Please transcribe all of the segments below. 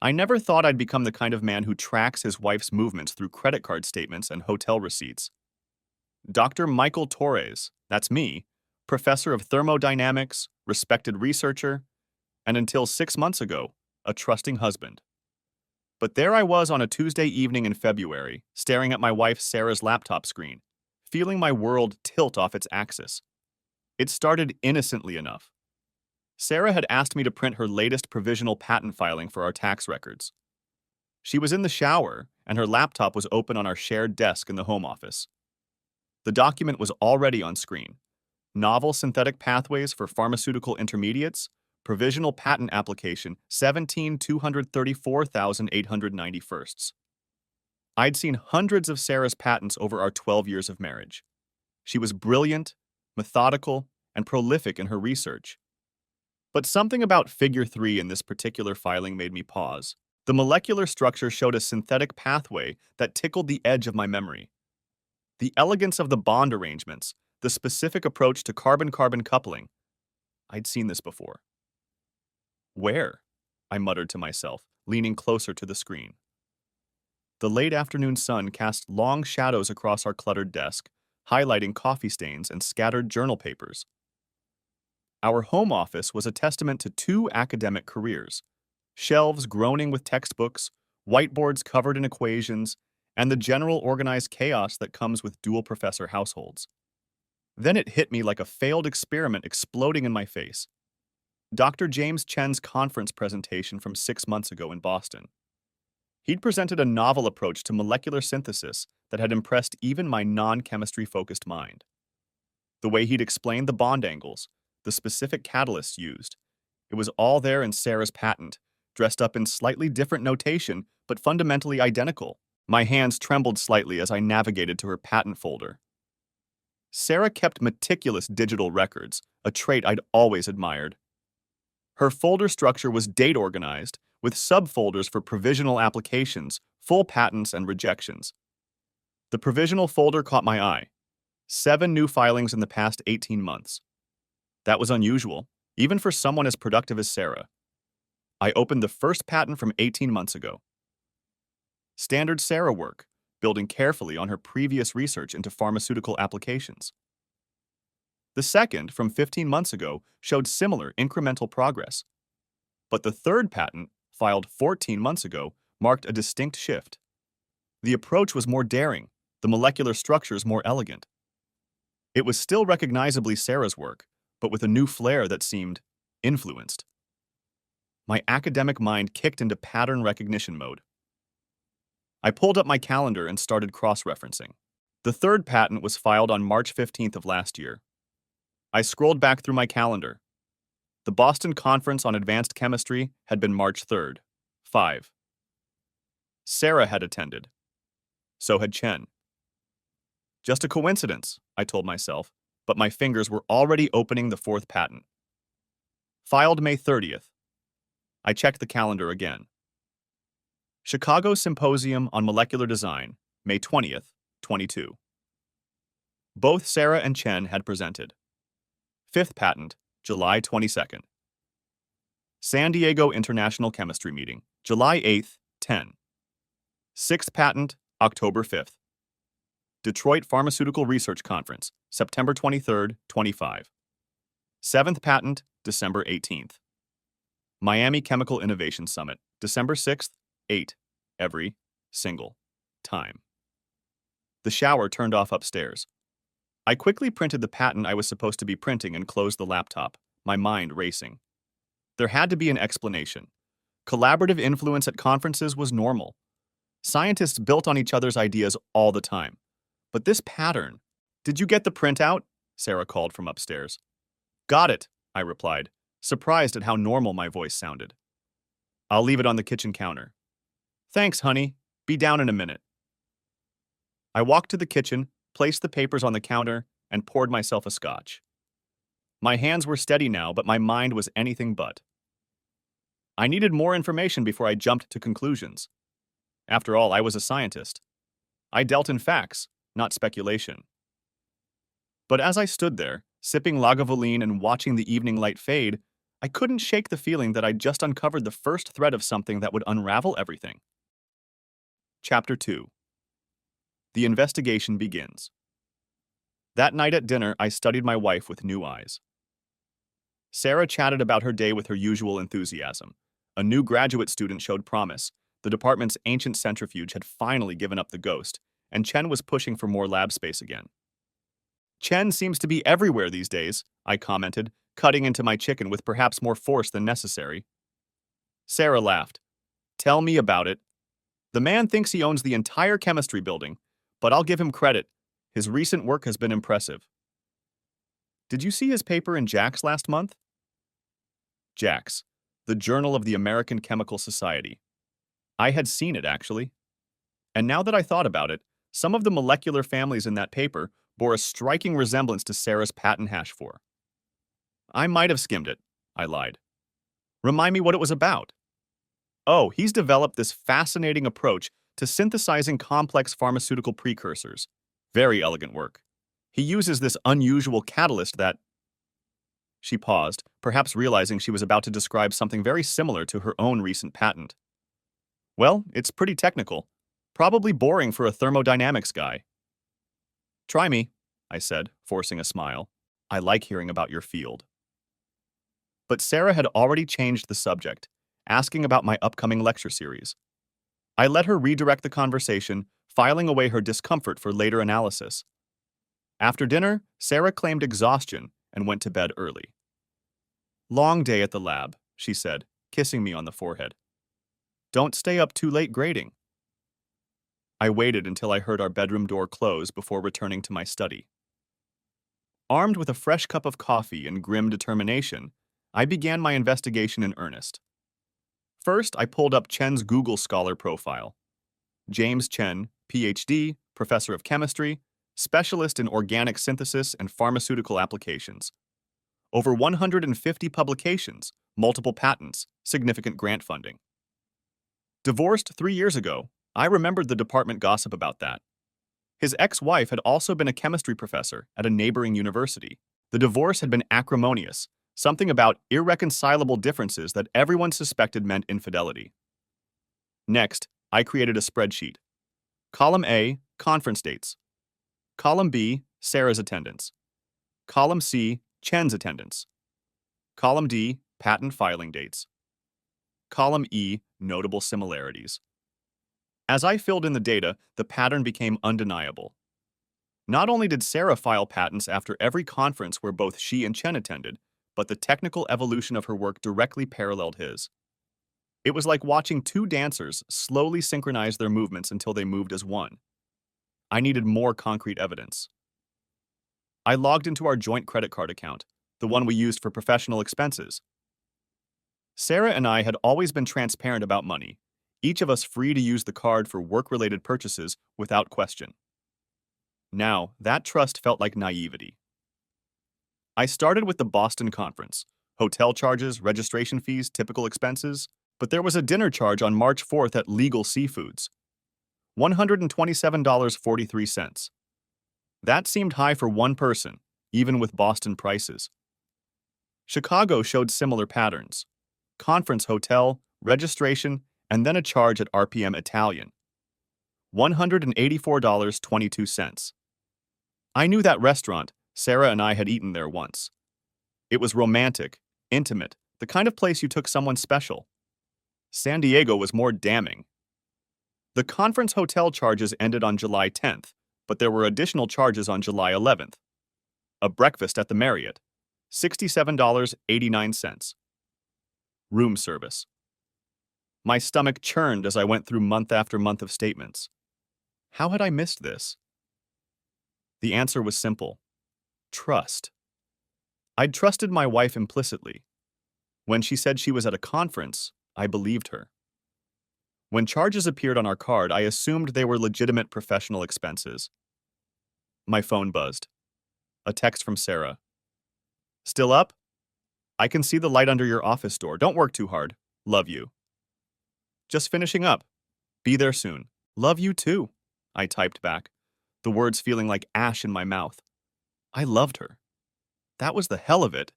I never thought I'd become the kind of man who tracks his wife's movements through credit card statements and hotel receipts. Dr. Michael Torres, that's me, professor of thermodynamics, respected researcher, and until 6 months ago, a trusting husband. But there I was on a Tuesday evening in February, staring at my wife Sarah's laptop screen, feeling my world tilt off its axis. It started innocently enough. Sarah had asked me to print her latest provisional patent filing for our tax records. She was in the shower, and her laptop was open on our shared desk in the home office. The document was already on screen. Novel synthetic pathways for pharmaceutical intermediates, provisional patent application 17,234,891st. I'd seen hundreds of Sarah's patents over our 12 years of marriage. She was brilliant, methodical, and prolific in her research. But something about figure 3 in this particular filing made me pause. The molecular structure showed a synthetic pathway that tickled the edge of my memory. The elegance of the bond arrangements, the specific approach to carbon-carbon coupling. I'd seen this before. Where? I muttered to myself, leaning closer to the screen. The late afternoon sun cast long shadows across our cluttered desk, highlighting coffee stains and scattered journal papers. Our home office was a testament to two academic careers: shelves groaning with textbooks, whiteboards covered in equations, and the general organized chaos that comes with dual professor households. Then it hit me like a failed experiment exploding in my face. Dr. James Chen's conference presentation from 6 months ago in Boston. He'd presented a novel approach to molecular synthesis that had impressed even my non-chemistry-focused mind. The way he'd explained the bond angles, the specific catalysts used, it was all there in Sarah's patent, dressed up in slightly different notation, but fundamentally identical. My hands trembled slightly as I navigated to her patent folder. Sarah kept meticulous digital records, a trait I'd always admired. Her folder structure was date-organized, with subfolders for provisional applications, full patents, and rejections. The provisional folder caught my eye. 7 new filings in the past 18 months. That was unusual, even for someone as productive as Sarah. I opened the first patent from 18 months ago. Standard Sarah work, building carefully on her previous research into pharmaceutical applications. The second, from 15 months ago, showed similar incremental progress. But the third patent, filed 14 months ago, marked a distinct shift. The approach was more daring, the molecular structures more elegant. It was still recognizably Sarah's work, but with a new flair that seemed influenced. My academic mind kicked into pattern recognition mode. I pulled up my calendar and started cross-referencing. The third patent was filed on March 15th of last year. I scrolled back through my calendar. The Boston Conference on Advanced Chemistry had been March 3rd. 5. Sarah had attended. So had Chen. Just a coincidence, I told myself, but my fingers were already opening the fourth patent. Filed May 30th. I checked the calendar again. Chicago Symposium on Molecular Design, May 20th, 22. Both Sarah and Chen had presented. Fifth patent, July 22nd. San Diego International Chemistry Meeting, July 8th, 10. Sixth patent, October 5th. Detroit Pharmaceutical Research Conference, September 23rd, 25. Seventh patent, December 18th. Miami Chemical Innovation Summit, December 6th, 8. Every single time. The shower turned off upstairs. I quickly printed the patent I was supposed to be printing and closed the laptop, my mind racing. There had to be an explanation. Collaborative influence at conferences was normal. Scientists built on each other's ideas all the time. But this pattern... Did you get the printout? Sarah called from upstairs. Got it, I replied, surprised at how normal my voice sounded. I'll leave it on the kitchen counter. Thanks, honey. Be down in a minute. I walked to the kitchen, placed the papers on the counter, and poured myself a scotch. My hands were steady now, but my mind was anything but. I needed more information before I jumped to conclusions. After all, I was a scientist. I dealt in facts, not speculation. But as I stood there, sipping Lagavulin and watching the evening light fade, I couldn't shake the feeling that I'd just uncovered the first thread of something that would unravel everything. Chapter 2. The investigation begins. That night at dinner, I studied my wife with new eyes. Sarah chatted about her day with her usual enthusiasm. A new graduate student showed promise. The department's ancient centrifuge had finally given up the ghost, and Chen was pushing for more lab space again. Chen seems to be everywhere these days, I commented, cutting into my chicken with perhaps more force than necessary. Sarah laughed. Tell me about it. The man thinks he owns the entire chemistry building, but I'll give him credit. His recent work has been impressive. Did you see his paper in JACS last month? JACS, the Journal of the American Chemical Society. I had seen it, actually. And now that I thought about it, some of the molecular families in that paper bore a striking resemblance to Sarah's patent hash 4. I might have skimmed it, I lied. Remind me what it was about. Oh, he's developed this fascinating approach to synthesizing complex pharmaceutical precursors. Very elegant work. He uses this unusual catalyst that... She paused, perhaps realizing she was about to describe something very similar to her own recent patent. Well, it's pretty technical. Probably boring for a thermodynamics guy. Try me, I said, forcing a smile. I like hearing about your field. But Sarah had already changed the subject, asking about my upcoming lecture series. I let her redirect the conversation, filing away her discomfort for later analysis. After dinner, Sarah claimed exhaustion and went to bed early. Long day at the lab, she said, kissing me on the forehead. Don't stay up too late grading. I waited until I heard our bedroom door close before returning to my study. Armed with a fresh cup of coffee and grim determination, I began my investigation in earnest. First, I pulled up Chen's Google Scholar profile. James Chen, PhD, Professor of Chemistry, Specialist in Organic Synthesis and Pharmaceutical Applications. Over 150 publications, multiple patents, significant grant funding. Divorced 3 years ago, I remembered the department gossip about that. His ex-wife had also been a chemistry professor at a neighboring university. The divorce had been acrimonious, something about irreconcilable differences that everyone suspected meant infidelity. Next, I created a spreadsheet. Column A, conference dates. Column B, Sarah's attendance. Column C, Chen's attendance. Column D, patent filing dates. Column E, notable similarities. As I filled in the data, the pattern became undeniable. Not only did Sarah file patents after every conference where both she and Chen attended, but the technical evolution of her work directly paralleled his. It was like watching two dancers slowly synchronize their movements until they moved as one. I needed more concrete evidence. I logged into our joint credit card account, the one we used for professional expenses. Sarah and I had always been transparent about money, each of us free to use the card for work-related purchases without question. Now, that trust felt like naivety. I started with the Boston conference, hotel charges, registration fees, typical expenses, but there was a dinner charge on March 4th at Legal Seafoods. $127.43. That seemed high for one person, even with Boston prices. Chicago showed similar patterns. Conference hotel, registration, and then a charge at RPM Italian. $184.22. I knew that restaurant. Sarah and I had eaten there once. It was romantic, intimate, the kind of place you took someone special. San Diego was more damning. The conference hotel charges ended on July 10th, but there were additional charges on July 11th. A breakfast at the Marriott, $67.89. Room service. My stomach churned as I went through month after month of statements. How had I missed this? The answer was simple. Trust. I'd trusted my wife implicitly. When she said she was at a conference, I believed her. When charges appeared on our card, I assumed they were legitimate professional expenses. My phone buzzed. A text from Sarah. Still up? I can see the light under your office door. Don't work too hard. Love you. Just finishing up. Be there soon. Love you too, I typed back, the words feeling like ash in my mouth. I loved her. That was the hell of it.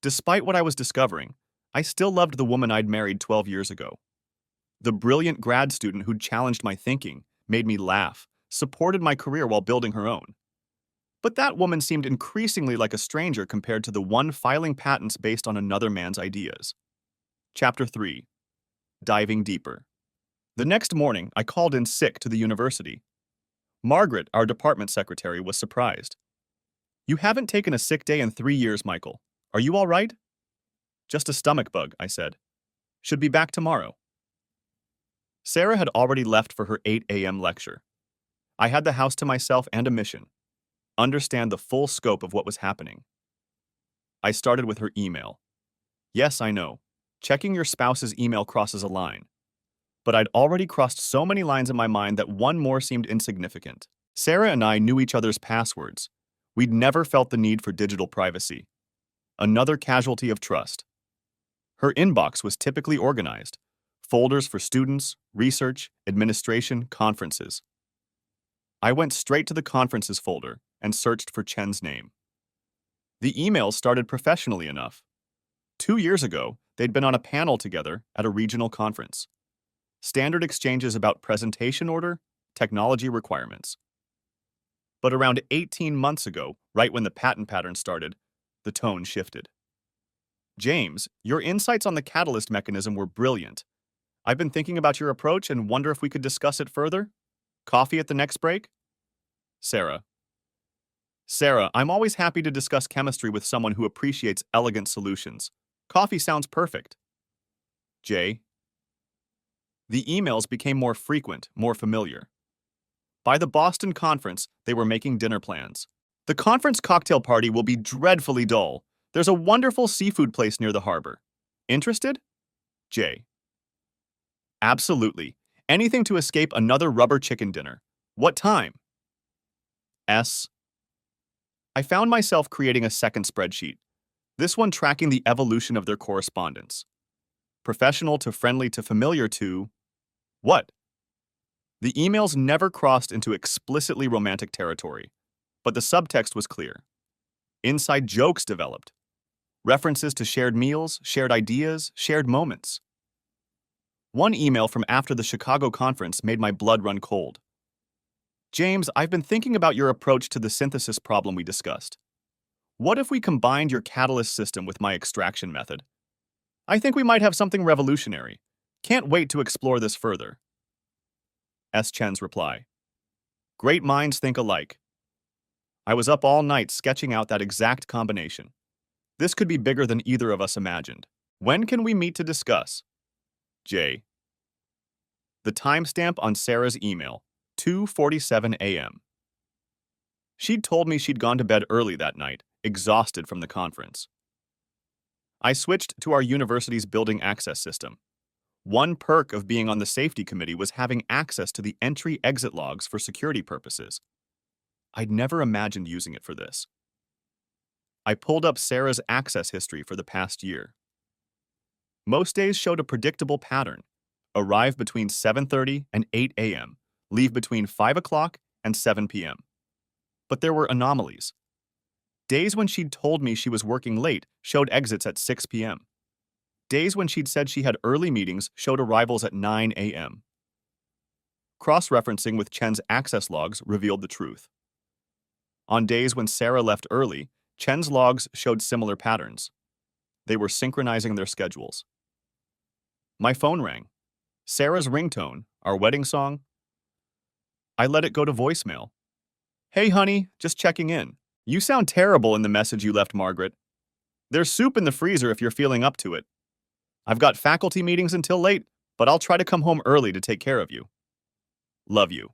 Despite what I was discovering, I still loved the woman I'd married 12 years ago. The brilliant grad student who'd challenged my thinking, made me laugh, supported my career while building her own. But that woman seemed increasingly like a stranger compared to the one filing patents based on another man's ideas. Chapter 3. Diving Deeper. The next morning, I called in sick to the university. Margaret, our department secretary, was surprised. "You haven't taken a sick day in 3 years, Michael. Are you all right?" "Just a stomach bug," I said. "Should be back tomorrow." Sarah had already left for her 8 a.m. lecture. I had the house to myself and a mission: understand the full scope of what was happening. I started with her email. Yes, I know. Checking your spouse's email crosses a line. But I'd already crossed so many lines in my mind that one more seemed insignificant. Sarah and I knew each other's passwords. We'd never felt the need for digital privacy. Another casualty of trust. Her inbox was typically organized: folders for students, research, administration, conferences. I went straight to the conferences folder and searched for Chen's name. The emails started professionally enough. 2 years ago, they'd been on a panel together at a regional conference. Standard exchanges about presentation order, technology requirements. But around 18 months ago, right when the patent pattern started, the tone shifted. "James, your insights on the catalyst mechanism were brilliant. I've been thinking about your approach and wonder if we could discuss it further. Coffee at the next break?" Sarah. "Sarah, I'm always happy to discuss chemistry with someone who appreciates elegant solutions. Coffee sounds perfect." Jay. The emails became more frequent, more familiar. By the Boston conference, they were making dinner plans. "The conference cocktail party will be dreadfully dull. There's a wonderful seafood place near the harbor. Interested?" Jay. "Absolutely. Anything to escape another rubber chicken dinner. What time?" S. I found myself creating a second spreadsheet, this one tracking the evolution of their correspondence. Professional to friendly to familiar to what? The emails never crossed into explicitly romantic territory, but the subtext was clear. Inside jokes developed. References to shared meals, shared ideas, shared moments. One email from after the Chicago conference made my blood run cold. "James, I've been thinking about your approach to the synthesis problem we discussed. What if we combined your catalyst system with my extraction method? I think we might have something revolutionary. Can't wait to explore this further." S. Chen's reply: "Great minds think alike." I was up all night sketching out that exact combination. This could be bigger than either of us imagined. "When can we meet to discuss?" J. The timestamp on Sarah's email: 2:47 a.m. She'd told me she'd gone to bed early that night, exhausted from the conference. I switched to our university's building access system. One perk of being on the safety committee was having access to the entry-exit logs for security purposes. I'd never imagined using it for this. I pulled up Sarah's access history for the past year. Most days showed a predictable pattern: arrive between 7:30 and 8 a.m., leave between 5 o'clock and 7 p.m. But there were anomalies. Days when she'd told me she was working late showed exits at 6 p.m. Days when she'd said she had early meetings showed arrivals at 9 a.m. Cross-referencing with Chen's access logs revealed the truth. On days when Sarah left early, Chen's logs showed similar patterns. They were synchronizing their schedules. My phone rang. Sarah's ringtone, our wedding song. I let it go to voicemail. "Hey, honey, just checking in. You sound terrible in the message you left Margaret. There's soup in the freezer if you're feeling up to it. I've got faculty meetings until late, but I'll try to come home early to take care of you. Love you."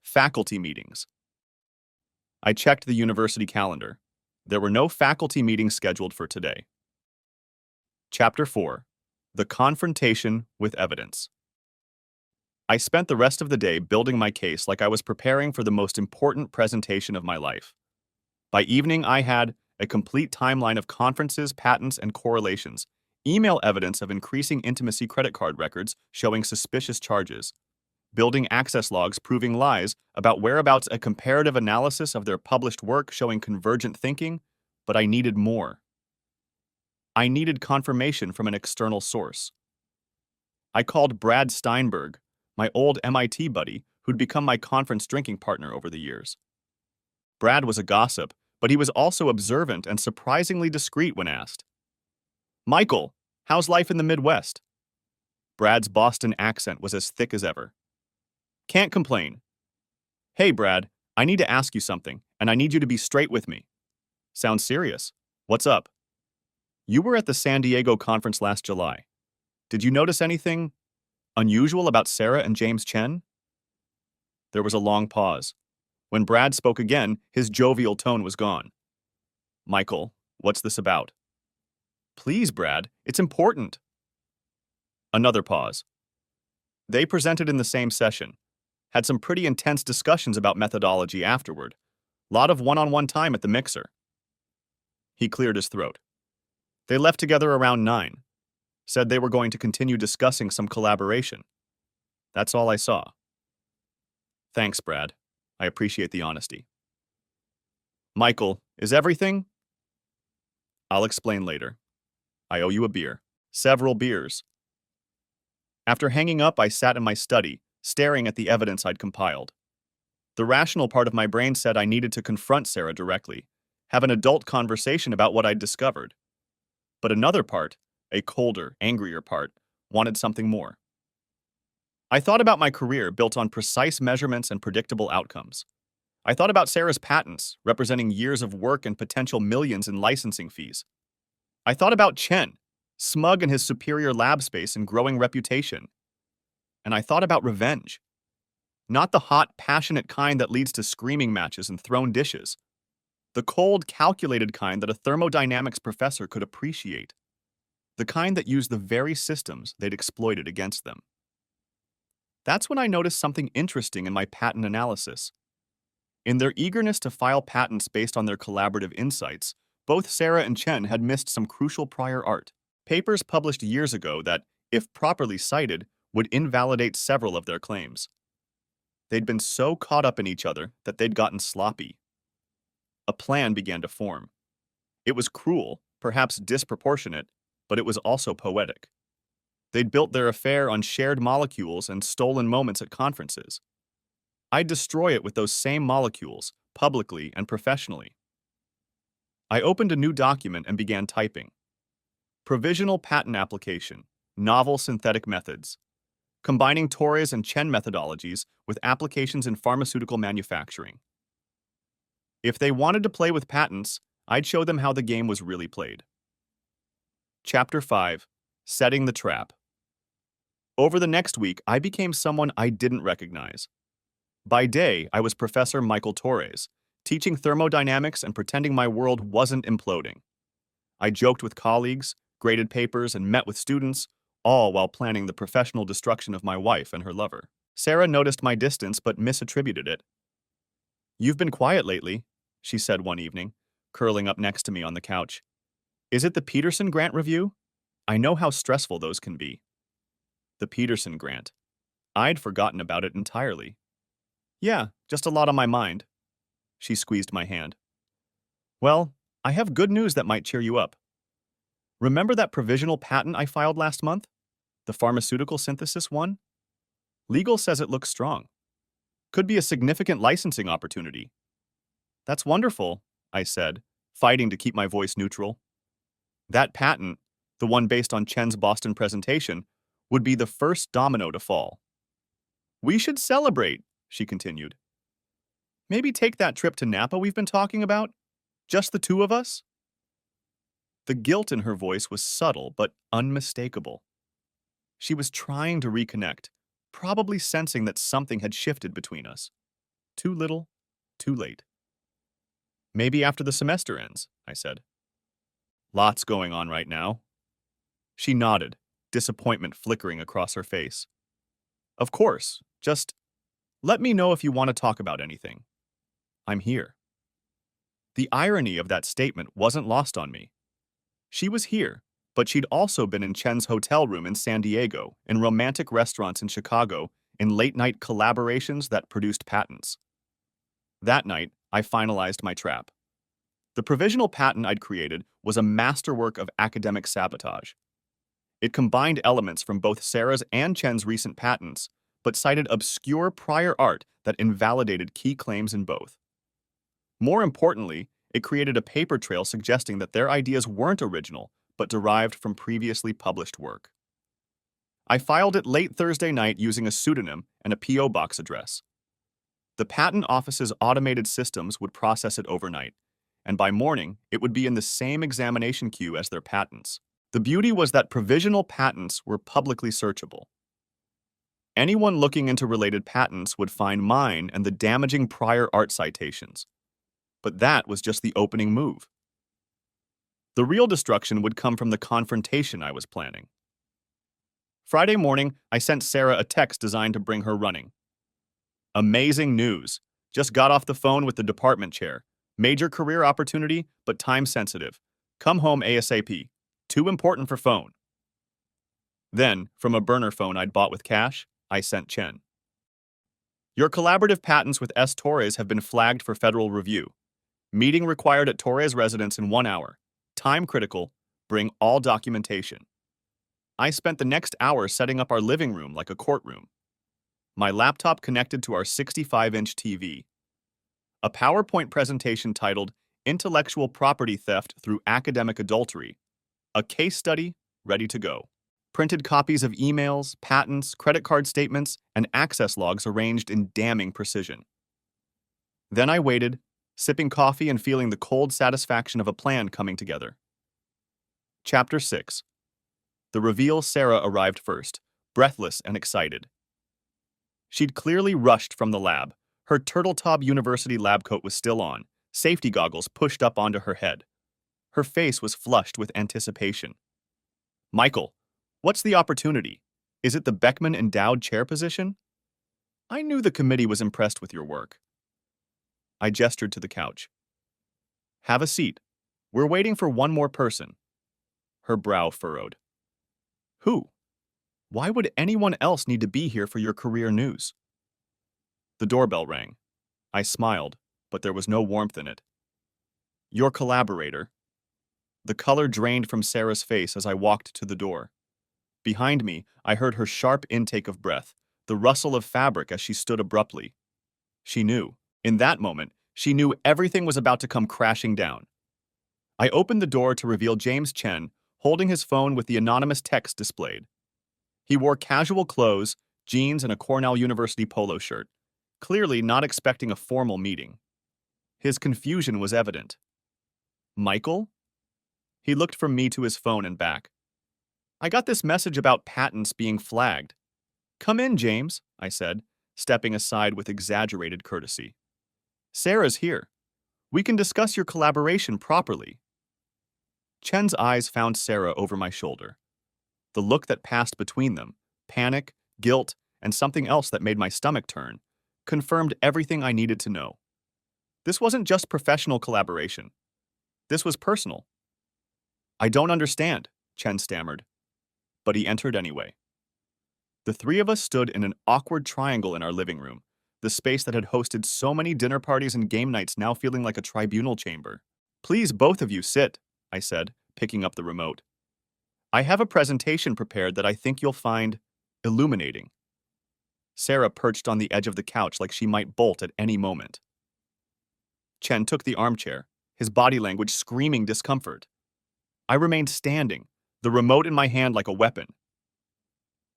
Faculty meetings. I checked the university calendar. There were no faculty meetings scheduled for today. Chapter 4. The Confrontation with Evidence. I spent the rest of the day building my case like I was preparing for the most important presentation of my life. By evening, I had a complete timeline of conferences, patents, and correlations, email evidence of increasing intimacy credit card records showing suspicious charges, building access logs proving lies about whereabouts, a comparative analysis of their published work showing convergent thinking, but I needed more. I needed confirmation from an external source. I called Brad Steinberg, my old MIT buddy who'd become my conference drinking partner over the years. Brad was a gossip, but he was also observant and surprisingly discreet when asked. Michael, how's life in the Midwest? Brad's Boston accent was as thick as ever. Can't complain. Hey, Brad, I need to ask you something, and I need you to be straight with me. Sounds serious. What's up? You were at the San Diego conference last July. Did you notice anything unusual about Sarah and James Chen? There was a long pause. When Brad spoke again, his jovial tone was gone. Michael, what's this about? Please, Brad, it's important. Another pause. They presented in the same session. Had some pretty intense discussions about methodology afterward. Lot of one-on-one time at the mixer. He cleared his throat. They left together around 9. Said they were going to continue discussing some collaboration. That's all I saw. Thanks, Brad. I appreciate the honesty. Michael, is everything? I'll explain later. I owe you a beer. Several beers. After hanging up, I sat in my study, staring at the evidence I'd compiled. The rational part of my brain said I needed to confront Sarah directly, have an adult conversation about what I'd discovered. But another part, a colder, angrier part, wanted something more. I thought about my career built on precise measurements and predictable outcomes. I thought about Sarah's patents, representing years of work and potential millions in licensing fees. I thought about Chen, smug in his superior lab space and growing reputation. And I thought about revenge. Not the hot, passionate kind that leads to screaming matches and thrown dishes. The cold, calculated kind that a thermodynamics professor could appreciate. The kind that used the very systems they'd exploited against them. That's when I noticed something interesting in my patent analysis. In their eagerness to file patents based on their collaborative insights, both Sarah and Chen had missed some crucial prior art. Papers published years ago that, if properly cited, would invalidate several of their claims. They'd been so caught up in each other that they'd gotten sloppy. A plan began to form. It was cruel, perhaps disproportionate, but it was also poetic. They'd built their affair on shared molecules and stolen moments at conferences. I'd destroy it with those same molecules, publicly and professionally. I opened a new document and began typing. Provisional patent application, novel synthetic methods, combining Torres and Chen methodologies with applications in pharmaceutical manufacturing. If they wanted to play with patents, I'd show them how the game was really played. Chapter 5. Setting the Trap. Over the next week, I became someone I didn't recognize. By day, I was Professor Michael Torres, teaching thermodynamics and pretending my world wasn't imploding. I joked with colleagues, graded papers, and met with students, all while planning the professional destruction of my wife and her lover. Sarah noticed my distance but misattributed it. You've been quiet lately, she said one evening, curling up next to me on the couch. Is it the Peterson grant review? I know how stressful those can be. The Peterson grant. I'd forgotten about it entirely. Yeah, just a lot on my mind. She squeezed my hand. Well, I have good news that might cheer you up. Remember that provisional patent I filed last month? The pharmaceutical synthesis one? Legal says it looks strong. Could be a significant licensing opportunity. That's wonderful, I said, fighting to keep my voice neutral. That patent, the one based on Chen's Boston presentation, would be the first domino to fall. We should celebrate, she continued. Maybe take that trip to Napa we've been talking about? Just the two of us? The guilt in her voice was subtle but unmistakable. She was trying to reconnect, probably sensing that something had shifted between us. Too little, too late. Maybe after the semester ends, I said. Lots going on right now. She nodded, disappointment flickering across her face. Of course, just let me know if you want to talk about anything. I'm here. The irony of that statement wasn't lost on me. She was here, but she'd also been in Chen's hotel room in San Diego, in romantic restaurants in Chicago, in late-night collaborations that produced patents. That night, I finalized my trap. The provisional patent I'd created was a masterwork of academic sabotage. It combined elements from both Sarah's and Chen's recent patents, but cited obscure prior art that invalidated key claims in both. More importantly, it created a paper trail suggesting that their ideas weren't original, but derived from previously published work. I filed it late Thursday night using a pseudonym and a P.O. box address. The patent office's automated systems would process it overnight, and by morning, it would be in the same examination queue as their patents. The beauty was that provisional patents were publicly searchable. Anyone looking into related patents would find mine and the damaging prior art citations. But that was just the opening move. The real destruction would come from the confrontation I was planning. Friday morning, I sent Sarah a text designed to bring her running. Amazing news. Just got off the phone with the department chair. Major career opportunity, but time sensitive. Come home ASAP. Too important for phone. Then, from a burner phone I'd bought with cash, I sent Chen. Your collaborative patents with S. Torres have been flagged for federal review. Meeting required at Torres' residence in 1 hour. Time critical. Bring all documentation. I spent the next hour setting up our living room like a courtroom. My laptop connected to our 65-inch TV. A PowerPoint presentation titled Intellectual Property Theft Through Academic Adultery. A case study ready to go. Printed copies of emails, patents, credit card statements, and access logs arranged in damning precision. Then I waited, sipping coffee and feeling the cold satisfaction of a plan coming together. Chapter 6. The reveal. Sarah arrived first, breathless and excited. She'd clearly rushed from the lab. Her turtle-top university lab coat was still on, safety goggles pushed up onto her head. Her face was flushed with anticipation. Michael, what's the opportunity? Is it the Beckman Endowed Chair position? I knew the committee was impressed with your work. I gestured to the couch. Have a seat. We're waiting for one more person. Her brow furrowed. Who? Why would anyone else need to be here for your career news? The doorbell rang. I smiled, but there was no warmth in it. Your collaborator. The color drained from Sarah's face as I walked to the door. Behind me, I heard her sharp intake of breath, the rustle of fabric as she stood abruptly. She knew. In that moment, she knew everything was about to come crashing down. I opened the door to reveal James Chen, holding his phone with the anonymous text displayed. He wore casual clothes, jeans, and a Cornell University polo shirt, clearly not expecting a formal meeting. His confusion was evident. Michael? He looked from me to his phone and back. I got this message about patents being flagged. Come in, James, I said, stepping aside with exaggerated courtesy. Sarah's here. We can discuss your collaboration properly. Chen's eyes found Sarah over my shoulder. The look that passed between them, panic, guilt, and something else that made my stomach turn, confirmed everything I needed to know. This wasn't just professional collaboration. This was personal. I don't understand, Chen stammered. But he entered anyway. The three of us stood in an awkward triangle in our living room, the space that had hosted so many dinner parties and game nights now feeling like a tribunal chamber. Please, both of you, sit, I said, picking up the remote. I have a presentation prepared that I think you'll find illuminating. Sarah perched on the edge of the couch like she might bolt at any moment. Chen took the armchair, his body language screaming discomfort. I remained standing, the remote in my hand like a weapon.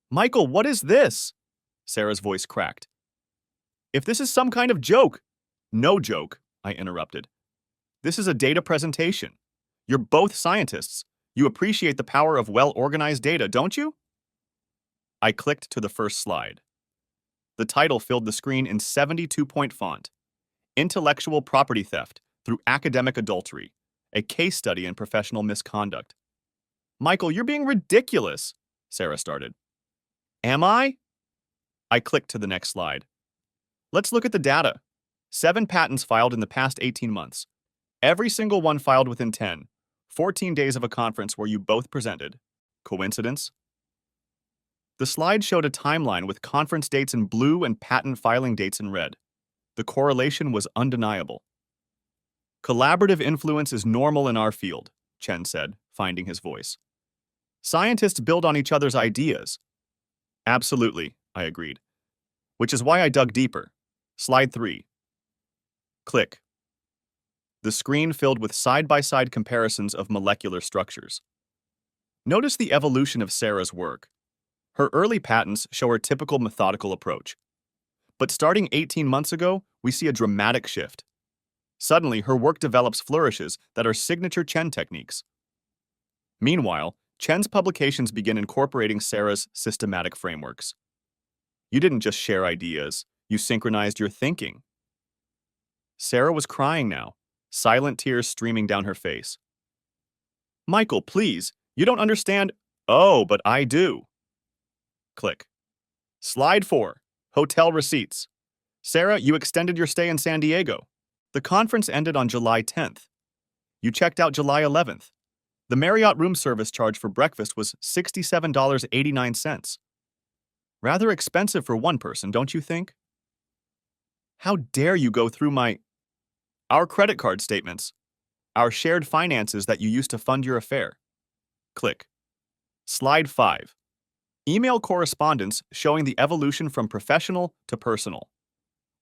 Michael, what is this? Sarah's voice cracked. If this is some kind of joke. No joke, I interrupted. This is a data presentation. You're both scientists. You appreciate the power of well-organized data, don't you? I clicked to the first slide. The title filled the screen in 72-point font. Intellectual Property Theft Through Academic Adultery, a case study in professional misconduct. Michael, you're being ridiculous, Sarah started. Am I? I clicked to the next slide. Let's look at the data. 7 patents filed in the past 18 months. Every single one filed within 14 days of a conference where you both presented. Coincidence? The slide showed a timeline with conference dates in blue and patent filing dates in red. The correlation was undeniable. Collaborative influence is normal in our field, Chen said, finding his voice. Scientists build on each other's ideas. Absolutely, I agreed. Which is why I dug deeper. Slide 3. Click. The screen filled with side-by-side comparisons of molecular structures. Notice the evolution of Sarah's work. Her early patents show her typical methodical approach. But starting 18 months ago, we see a dramatic shift. Suddenly, her work develops flourishes that are signature Chen techniques. Meanwhile, Chen's publications begin incorporating Sarah's systematic frameworks. You didn't just share ideas, you synchronized your thinking. Sarah was crying now, silent tears streaming down her face. Michael, please, you don't understand. Oh, but I do. Click. Slide 4. Hotel receipts. Sarah, you extended your stay in San Diego. The conference ended on July 10th. You checked out July 11th. The Marriott room service charge for breakfast was $67.89. Rather expensive for one person, don't you think? How dare you go through our credit card statements, our shared finances that you used to fund your affair. Click. Slide 5. Email correspondence showing the evolution from professional to personal.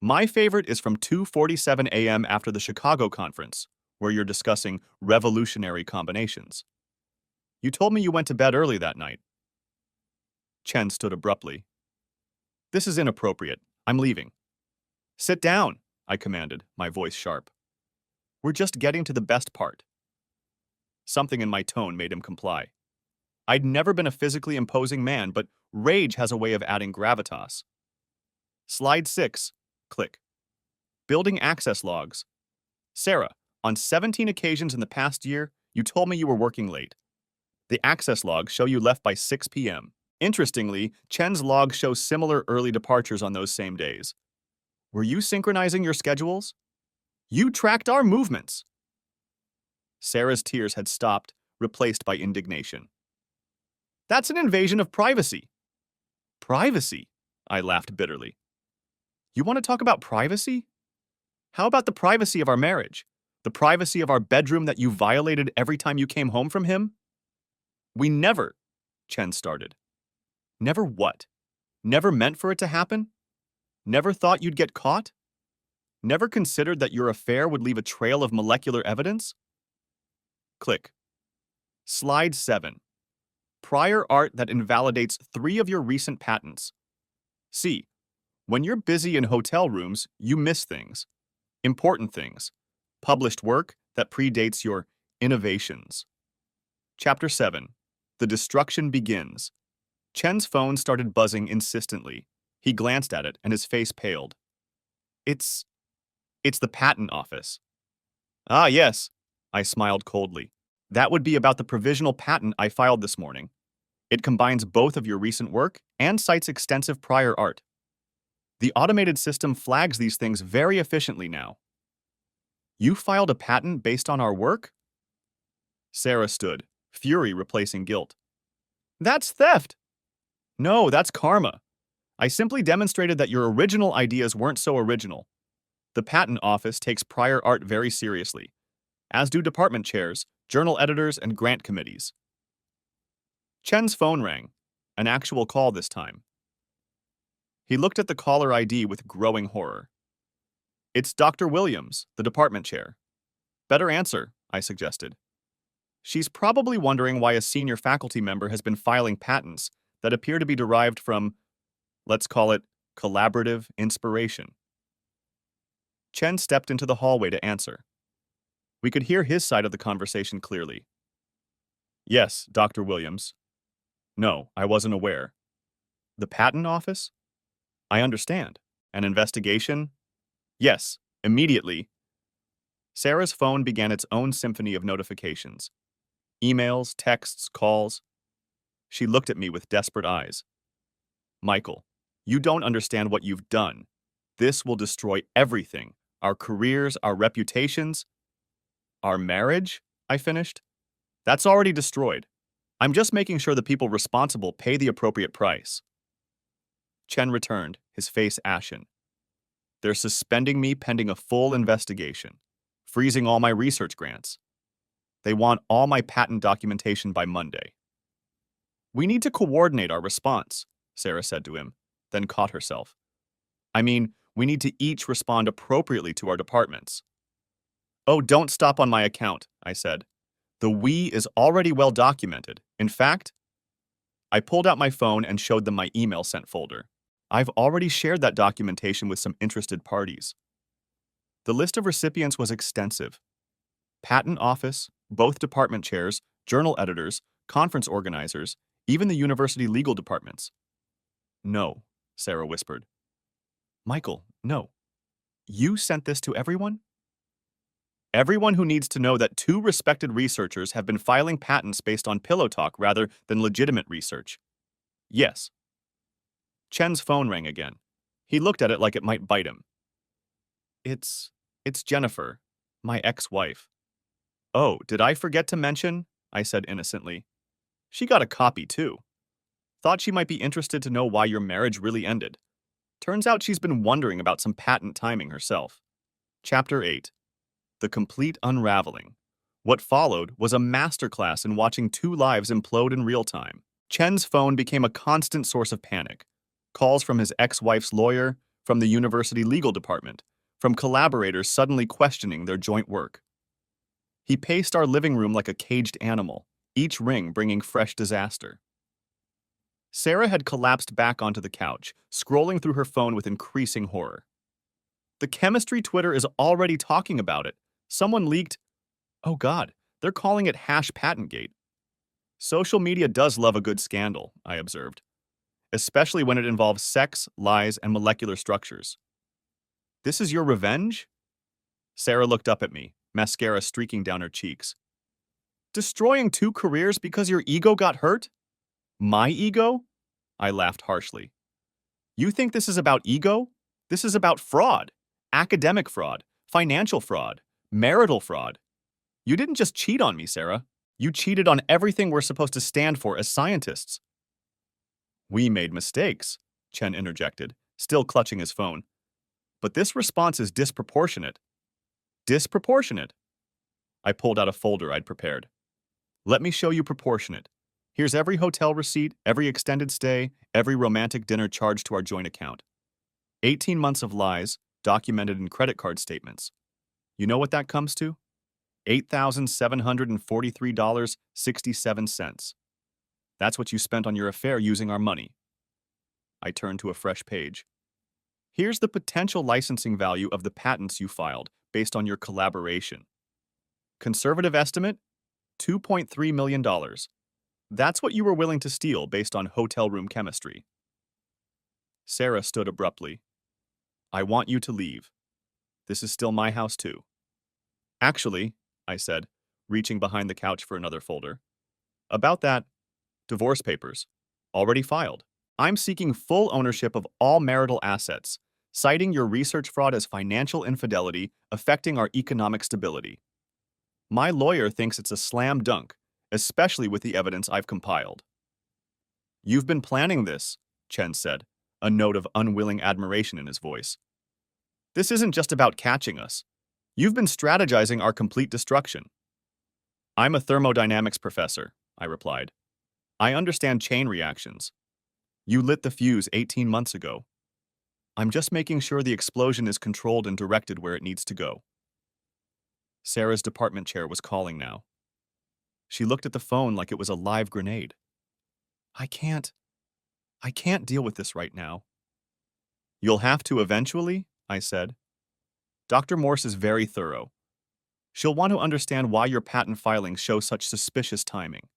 My favorite is from 2:47 a.m. after the Chicago conference, where you're discussing revolutionary combinations. You told me you went to bed early that night. Chen stood abruptly. This is inappropriate. I'm leaving. Sit down, I commanded, my voice sharp. We're just getting to the best part. Something in my tone made him comply. I'd never been a physically imposing man, but rage has a way of adding gravitas. Slide 6. Click. Building access logs. Sarah, on 17 occasions in the past year, you told me you were working late. The access logs show you left by 6 p.m. Interestingly, Chen's logs show similar early departures on those same days. Were you synchronizing your schedules? You tracked our movements. Sarah's tears had stopped, replaced by indignation. That's an invasion of privacy. Privacy? I laughed bitterly. You want to talk about privacy? How about the privacy of our marriage? The privacy of our bedroom that you violated every time you came home from him? We never, Chen started. Never what? Never meant for it to happen? Never thought you'd get caught? Never considered that your affair would leave a trail of molecular evidence? Click. Slide 7. Prior art that invalidates 3 of your recent patents. See, when you're busy in hotel rooms, you miss things. Important things. Published work that predates your innovations. Chapter 7. The destruction begins. Chen's phone started buzzing insistently. He glanced at it and his face paled. It's the patent office. Ah, yes, I smiled coldly. That would be about the provisional patent I filed this morning. It combines both of your recent work and cites extensive prior art. The automated system flags these things very efficiently now. You filed a patent based on our work? Sarah stood, fury replacing guilt. That's theft! No, that's karma. I simply demonstrated that your original ideas weren't so original. The patent office takes prior art very seriously, as do department chairs, journal editors, and grant committees. Chen's phone rang, an actual call this time. He looked at the caller ID with growing horror. It's Dr. Williams, the department chair. Better answer, I suggested. She's probably wondering why a senior faculty member has been filing patents that appear to be derived from, let's call it, collaborative inspiration. Chen stepped into the hallway to answer. We could hear his side of the conversation clearly. Yes, Dr. Williams. No, I wasn't aware. The patent office? I understand. An investigation? Yes, immediately. Sarah's phone began its own symphony of notifications. Emails, texts, calls. She looked at me with desperate eyes. Michael, you don't understand what you've done. This will destroy everything. Our careers, our reputations. Our marriage, I finished. That's already destroyed. I'm just making sure the people responsible pay the appropriate price. Chen returned, his face ashen. They're suspending me pending a full investigation. freezing all my research grants. They want all my patent documentation by Monday. We need to coordinate our response, Sarah said to him, then caught herself. I mean, we need to each respond appropriately to our departments. Oh, don't stop on my account, I said. The we is already well documented. In fact, I pulled out my phone and showed them my email sent folder. I've already shared that documentation with some interested parties. The list of recipients was extensive. Patent office, both department chairs, journal editors, conference organizers, even the university legal departments. No, Sarah whispered. Michael, no. You sent this to everyone? Everyone who needs to know that two respected researchers have been filing patents based on pillow talk rather than legitimate research. Yes. Chen's phone rang again. He looked at it like it might bite him. It's Jennifer, my ex-wife. Oh, did I forget to mention? I said innocently. She got a copy, too. Thought she might be interested to know why your marriage really ended. Turns out she's been wondering about some patent timing herself. Chapter 8. The Complete Unraveling. What followed was a masterclass in watching two lives implode in real time. Chen's phone became a constant source of panic. Calls from his ex-wife's lawyer, from the university legal department, from collaborators suddenly questioning their joint work. He paced our living room like a caged animal, each ring bringing fresh disaster. Sarah had collapsed back onto the couch, scrolling through her phone with increasing horror. The chemistry Twitter is already talking about it. Someone leaked. Oh God, they're calling it #patentgate. Social media does love a good scandal, I observed, especially when it involves sex, lies, and molecular structures. This is your revenge? Sarah looked up at me, mascara streaking down her cheeks. Destroying two careers because your ego got hurt? My ego? I laughed harshly. You think this is about ego? This is about fraud. Academic fraud, financial fraud, marital fraud. You didn't just cheat on me, Sarah. You cheated on everything we're supposed to stand for as scientists. We made mistakes, Chen interjected, still clutching his phone. But this response is disproportionate. Disproportionate. I pulled out a folder I'd prepared. Let me show you proportionate. Here's every hotel receipt, every extended stay, every romantic dinner charged to our joint account. 18 months of lies, documented in credit card statements. You know what that comes to? $8,743.67. That's what you spent on your affair using our money. I turned to a fresh page. Here's the potential licensing value of the patents you filed based on your collaboration. Conservative estimate? $2.3 million. That's what you were willing to steal based on hotel room chemistry. Sarah stood abruptly. I want you to leave. This is still my house, too. Actually, I said, reaching behind the couch for another folder. About that, divorce papers. Already filed. I'm seeking full ownership of all marital assets, citing your research fraud as financial infidelity affecting our economic stability. My lawyer thinks it's a slam dunk, especially with the evidence I've compiled. You've been planning this, Chen said, a note of unwilling admiration in his voice. This isn't just about catching us. You've been strategizing our complete destruction. I'm a thermodynamics professor, I replied. I understand chain reactions. You lit the fuse 18 months ago. I'm just making sure the explosion is controlled and directed where it needs to go. Sarah's department chair was calling now. She looked at the phone like it was a live grenade. I can't deal with this right now. You'll have to eventually, I said. Dr. Morse is very thorough. She'll want to understand why your patent filings show such suspicious timing.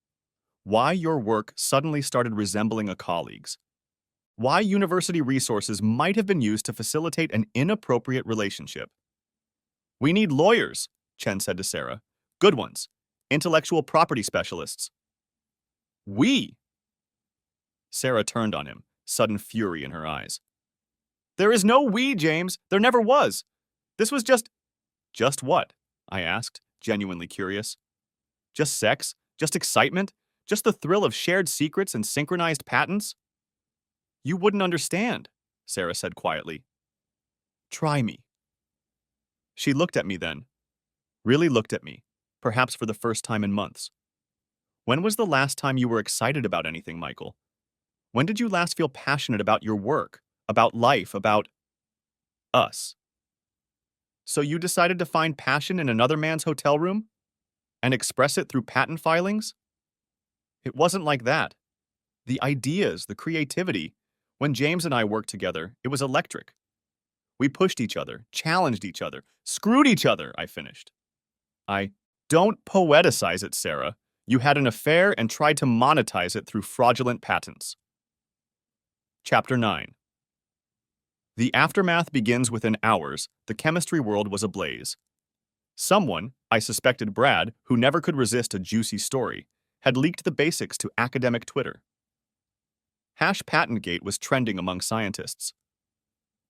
Why your work suddenly started resembling a colleague's. Why university resources might have been used to facilitate an inappropriate relationship. We need lawyers, Chen said to Sarah. Good ones. Intellectual property specialists. We. Sarah turned on him, sudden fury in her eyes. There is no we, James. There never was. This was just... Just what? I asked, genuinely curious. Just sex? Just excitement? Just the thrill of shared secrets and synchronized patents? You wouldn't understand, Sarah said quietly. Try me. She looked at me then. really looked at me, perhaps for the first time in months. When was the last time you were excited about anything, Michael? When did you last feel passionate about your work, about life, about us? So you decided to find passion in another man's hotel room and express it through patent filings? It wasn't like that. The ideas, the creativity. When James and I worked together, it was electric. We pushed each other, challenged each other, screwed each other, I finished. I don't poeticize it, Sarah. You had an affair and tried to monetize it through fraudulent patents. Chapter 9. The aftermath begins within hours. The chemistry world was ablaze. Someone, I suspected Brad, who never could resist a juicy story, had leaked the basics to academic Twitter. #PatentGate was trending among scientists.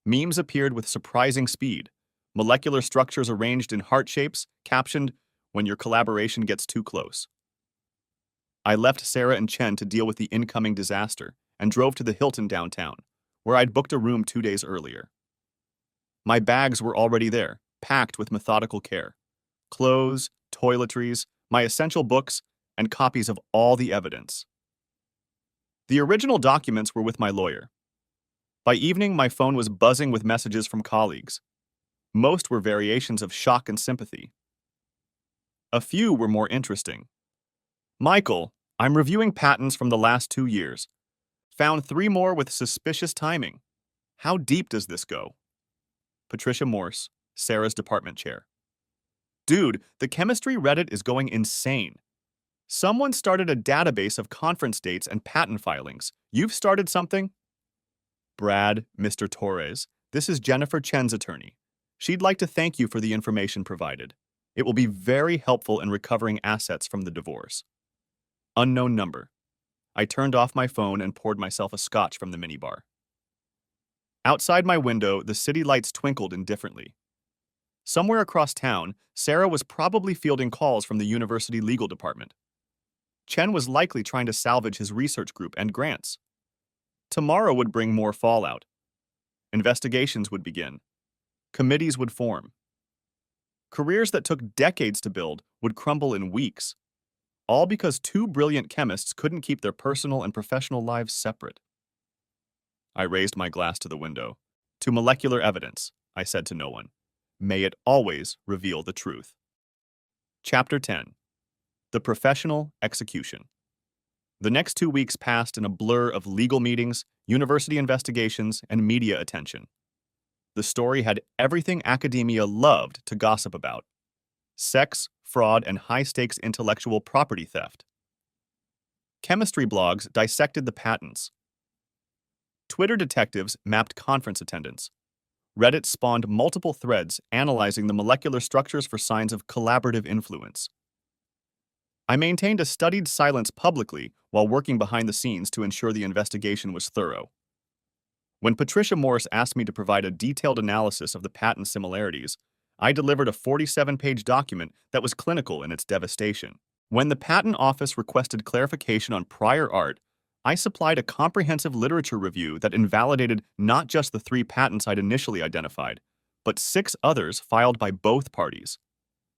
Memes appeared with surprising speed, molecular structures arranged in heart shapes, captioned, "When your collaboration gets too close." I left Sarah and Chen to deal with the incoming disaster and drove to the Hilton downtown, where I'd booked a room 2 days earlier. My bags were already there, packed with methodical care. Clothes, toiletries, my essential books, and copies of all the evidence. The original documents were with my lawyer. By evening, my phone was buzzing with messages from colleagues. Most were variations of shock and sympathy. A few were more interesting. "Michael, I'm reviewing patents from the last 2 years. Found 3 more with suspicious timing. How deep does this go?" Patricia Morse, Sarah's department chair. "Dude, the chemistry Reddit is going insane. Someone started a database of conference dates and patent filings. You've started something?" "Brad, Mr. Torres, this is Jennifer Chen's attorney. She'd like to thank you for the information provided. It will be very helpful in recovering assets from the divorce." Unknown number. I turned off my phone and poured myself a scotch from the minibar. Outside my window, the city lights twinkled indifferently. Somewhere across town, Sarah was probably fielding calls from the university legal department. Chen was likely trying to salvage his research group and grants. Tomorrow would bring more fallout. Investigations would begin. Committees would form. Careers that took decades to build would crumble in weeks, all because 2 brilliant chemists couldn't keep their personal and professional lives separate. I raised my glass to the window. "To molecular evidence," I said to no one. "May it always reveal the truth." Chapter 10. The Professional Execution. The next 2 weeks passed in a blur of legal meetings, university investigations, and media attention. The story had everything academia loved to gossip about: sex, fraud, and high-stakes intellectual property theft. Chemistry blogs dissected the patents. Twitter detectives mapped conference attendance. Reddit spawned multiple threads analyzing the molecular structures for signs of collaborative influence. I maintained a studied silence publicly while working behind the scenes to ensure the investigation was thorough. When Patricia Morse asked me to provide a detailed analysis of the patent similarities, I delivered a 47-page document that was clinical in its devastation. When the Patent Office requested clarification on prior art, I supplied a comprehensive literature review that invalidated not just the 3 patents I'd initially identified, but 6 others filed by both parties.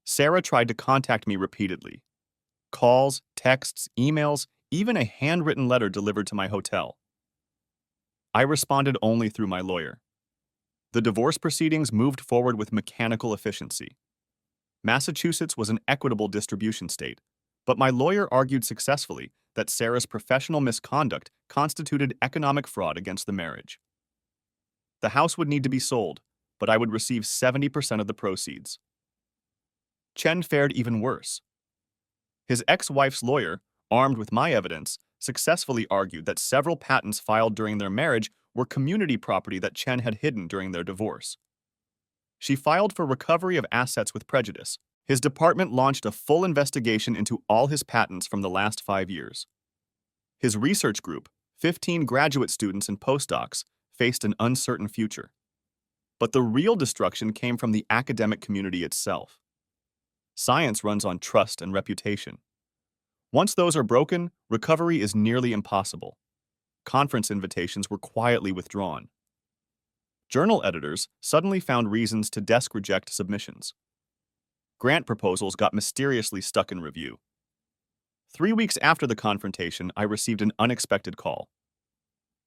Sarah tried to contact me repeatedly. Calls, texts, emails, even a handwritten letter delivered to my hotel. I responded only through my lawyer. The divorce proceedings moved forward with mechanical efficiency. Massachusetts was an equitable distribution state, but my lawyer argued successfully that Sarah's professional misconduct constituted economic fraud against the marriage. The house would need to be sold, but I would receive 70% of the proceeds. Chen fared even worse. His ex-wife's lawyer, armed with my evidence, successfully argued that several patents filed during their marriage were community property that Chen had hidden during their divorce. She filed for recovery of assets with prejudice. His department launched a full investigation into all his patents from the last 5 years. His research group, 15 graduate students and postdocs, faced an uncertain future. But the real destruction came from the academic community itself. Science runs on trust and reputation. Once those are broken, recovery is nearly impossible. Conference invitations were quietly withdrawn. Journal editors suddenly found reasons to desk reject submissions. grant proposals got mysteriously stuck in review. 3 weeks after the confrontation, I received an unexpected call.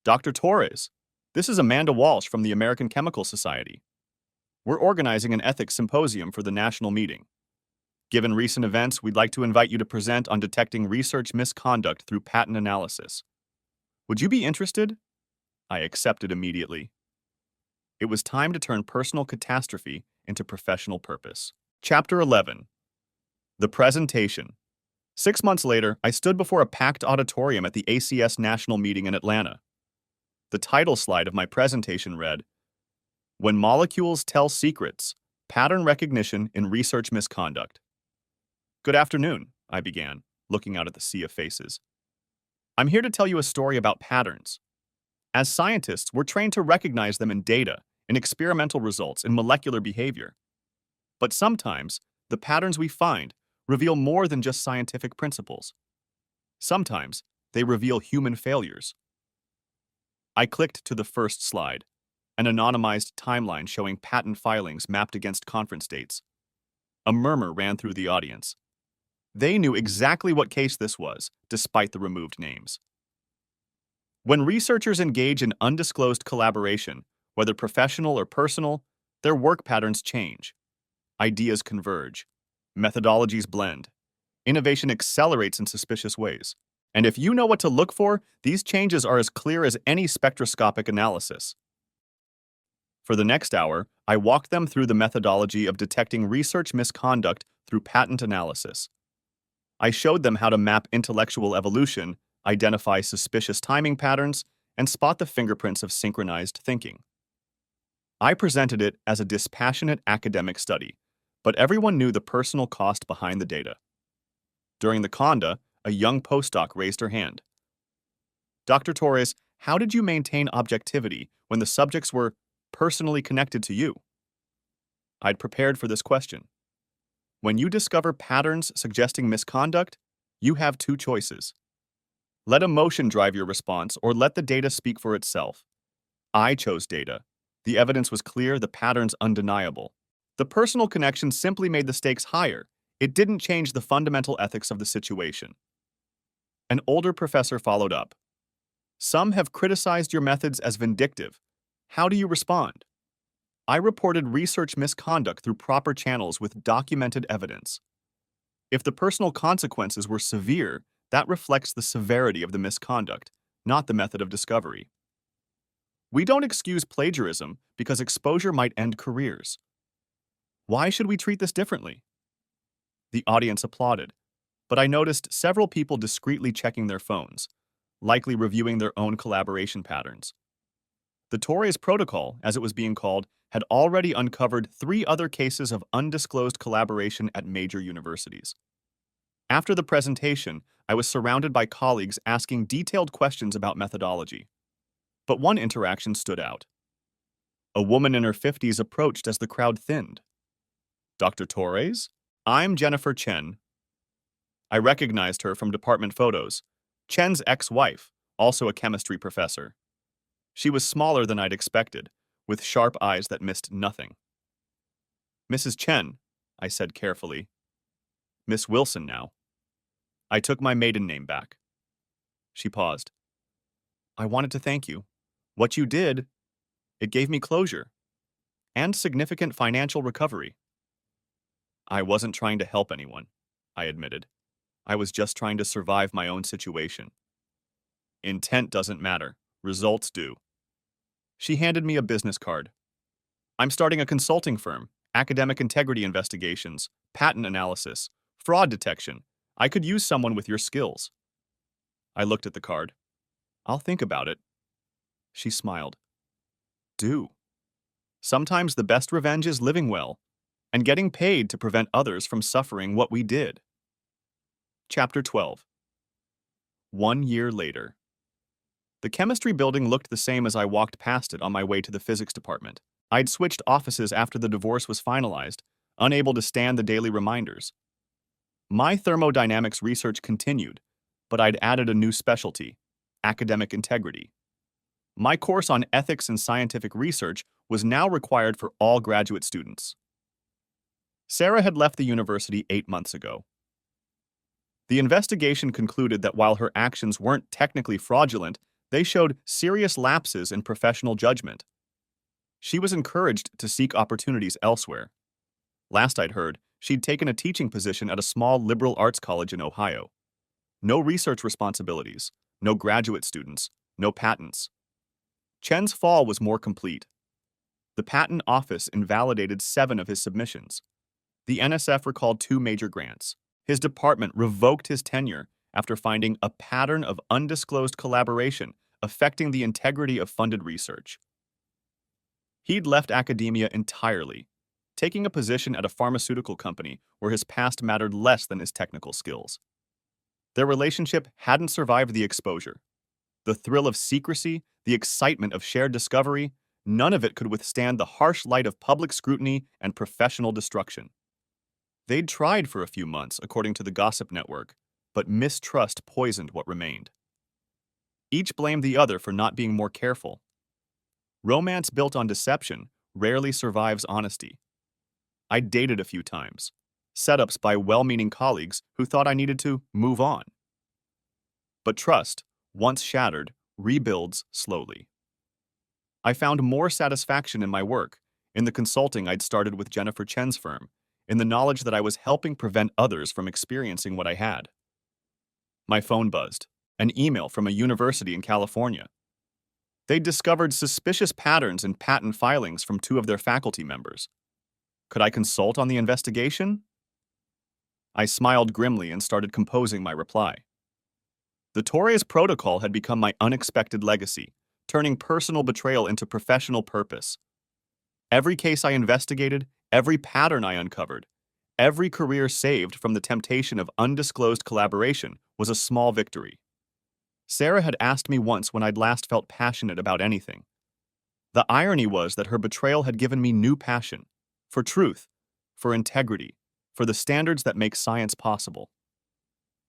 Dr. Torres, this is Amanda Walsh from the American Chemical Society. We're organizing an ethics symposium for the national meeting. Given recent events, we'd like to invite you to present on detecting research misconduct through patent analysis. Would you be interested? I accepted immediately. It was time to turn personal catastrophe into professional purpose. Chapter 11. The Presentation. 6 months later, I stood before a packed auditorium at the ACS National Meeting in Atlanta. The title slide of my presentation read, When Molecules Tell Secrets, Pattern Recognition in Research Misconduct. Good afternoon, I began, looking out at the sea of faces. I'm here to tell you a story about patterns. As scientists, we're trained to recognize them in data, in experimental results, in molecular behavior. But sometimes, the patterns we find reveal more than just scientific principles. Sometimes, they reveal human failures. I clicked to the first slide, an anonymized timeline showing patent filings mapped against conference dates. A murmur ran through the audience. They knew exactly what case this was, despite the removed names. When researchers engage in undisclosed collaboration, whether professional or personal, their work patterns change. Ideas converge. Methodologies blend. Innovation accelerates in suspicious ways. And if you know what to look for, these changes are as clear as any spectroscopic analysis. For the next hour, I walked them through the methodology of detecting research misconduct through patent analysis. I showed them how to map intellectual evolution, identify suspicious timing patterns, and spot the fingerprints of synchronized thinking. I presented it as a dispassionate academic study, but everyone knew the personal cost behind the data. During the conda, a young postdoc raised her hand. Dr. Torres, how did you maintain objectivity when the subjects were personally connected to you? I'd prepared for this question. When you discover patterns suggesting misconduct, you have two choices. Let emotion drive your response or let the data speak for itself. I chose data. The evidence was clear, the patterns undeniable. The personal connection simply made the stakes higher. It didn't change the fundamental ethics of the situation. An older professor followed up. Some have criticized your methods as vindictive. How do you respond? I reported research misconduct through proper channels with documented evidence. If the personal consequences were severe, that reflects the severity of the misconduct, not the method of discovery. We don't excuse plagiarism because exposure might end careers. Why should we treat this differently? The audience applauded, but I noticed several people discreetly checking their phones, likely reviewing their own collaboration patterns. The Torres Protocol, as it was being called, had already uncovered 3 other cases of undisclosed collaboration at major universities. After the presentation, I was surrounded by colleagues asking detailed questions about methodology. But one interaction stood out. A woman in her 50s approached as the crowd thinned. Dr. Torres? I'm Jennifer Chen. I recognized her from department photos. Chen's ex-wife, also a chemistry professor. She was smaller than I'd expected, with sharp eyes that missed nothing. Mrs. Chen, I said carefully. Miss Wilson now. I took my maiden name back. She paused. I wanted to thank you. What you did, it gave me closure and significant financial recovery. I wasn't trying to help anyone, I admitted. I was just trying to survive my own situation. Intent doesn't matter. Results do. She handed me a business card. I'm starting a consulting firm, academic integrity investigations, patent analysis, fraud detection. I could use someone with your skills. I looked at the card. I'll think about it. She smiled. Do. Sometimes the best revenge is living well and getting paid to prevent others from suffering what we did. Chapter 12. 1 year later. The chemistry building looked the same as I walked past it on my way to the physics department. I'd switched offices after the divorce was finalized, unable to stand the daily reminders. My thermodynamics research continued, but I'd added a new specialty, academic integrity. My course on ethics and scientific research was now required for all graduate students. Sarah had left the university 8 months ago. The investigation concluded that while her actions weren't technically fraudulent, they showed serious lapses in professional judgment. She was encouraged to seek opportunities elsewhere. Last I'd heard, she'd taken a teaching position at a small liberal arts college in Ohio. No research responsibilities, no graduate students, no patents. Chen's fall was more complete. The patent office invalidated 7 of his submissions. The NSF recalled 2 major grants. His department revoked his tenure after finding a pattern of undisclosed collaboration affecting the integrity of funded research. He'd left academia entirely, taking a position at a pharmaceutical company where his past mattered less than his technical skills. Their relationship hadn't survived the exposure. The thrill of secrecy, the excitement of shared discovery, none of it could withstand the harsh light of public scrutiny and professional destruction. They'd tried for a few months, according to the gossip network, but mistrust poisoned what remained. Each blamed the other for not being more careful. Romance built on deception rarely survives honesty. I dated a few times, setups by well-meaning colleagues who thought I needed to move on. But trust, once shattered, rebuilds slowly. I found more satisfaction in my work, in the consulting I'd started with Jennifer Chen's firm, in the knowledge that I was helping prevent others from experiencing what I had. My phone buzzed, an email from a university in California. They'd discovered suspicious patterns in patent filings from 2 of their faculty members. Could I consult on the investigation? I smiled grimly and started composing my reply. The Torres Protocol had become my unexpected legacy, turning personal betrayal into professional purpose. Every case I investigated, every pattern I uncovered, every career saved from the temptation of undisclosed collaboration was a small victory. Sarah had asked me once when I'd last felt passionate about anything. The irony was that her betrayal had given me new passion, for truth, for integrity, for the standards that make science possible.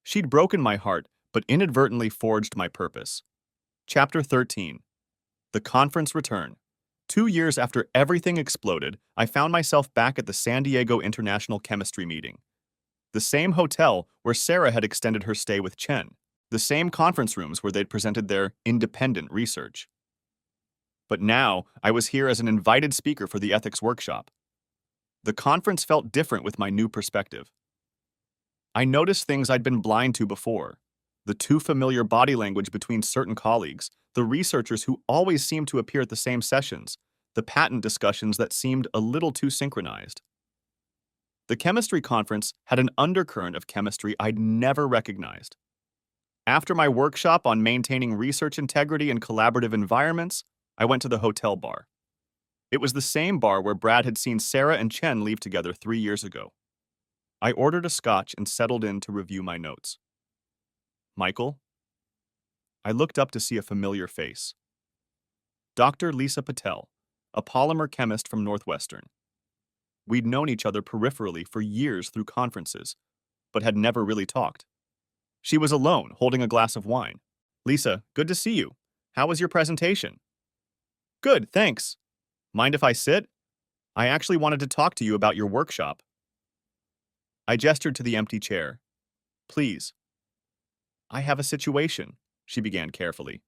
She'd broken my heart, but inadvertently forged my purpose. Chapter 13. The Conference Return. 2 years after everything exploded, I found myself back at the San Diego International Chemistry meeting. The same hotel where Sarah had extended her stay with Chen. The same conference rooms where they'd presented their independent research. But now, I was here as an invited speaker for the ethics workshop. The conference felt different with my new perspective. I noticed things I'd been blind to before. The too familiar body language between certain colleagues, the researchers who always seemed to appear at the same sessions, the patent discussions that seemed a little too synchronized. The chemistry conference had an undercurrent of chemistry I'd never recognized. After my workshop on maintaining research integrity in collaborative environments, I went to the hotel bar. It was the same bar where Brad had seen Sarah and Chen leave together 3 years ago. I ordered a scotch and settled in to review my notes. Michael? I looked up to see a familiar face. Dr. Lisa Patel, a polymer chemist from Northwestern. We'd known each other peripherally for years through conferences, but had never really talked. She was alone, holding a glass of wine. Lisa, good to see you. How was your presentation? Good, thanks. Mind if I sit? I actually wanted to talk to you about your workshop. I gestured to the empty chair. Please. I have a situation, she began carefully.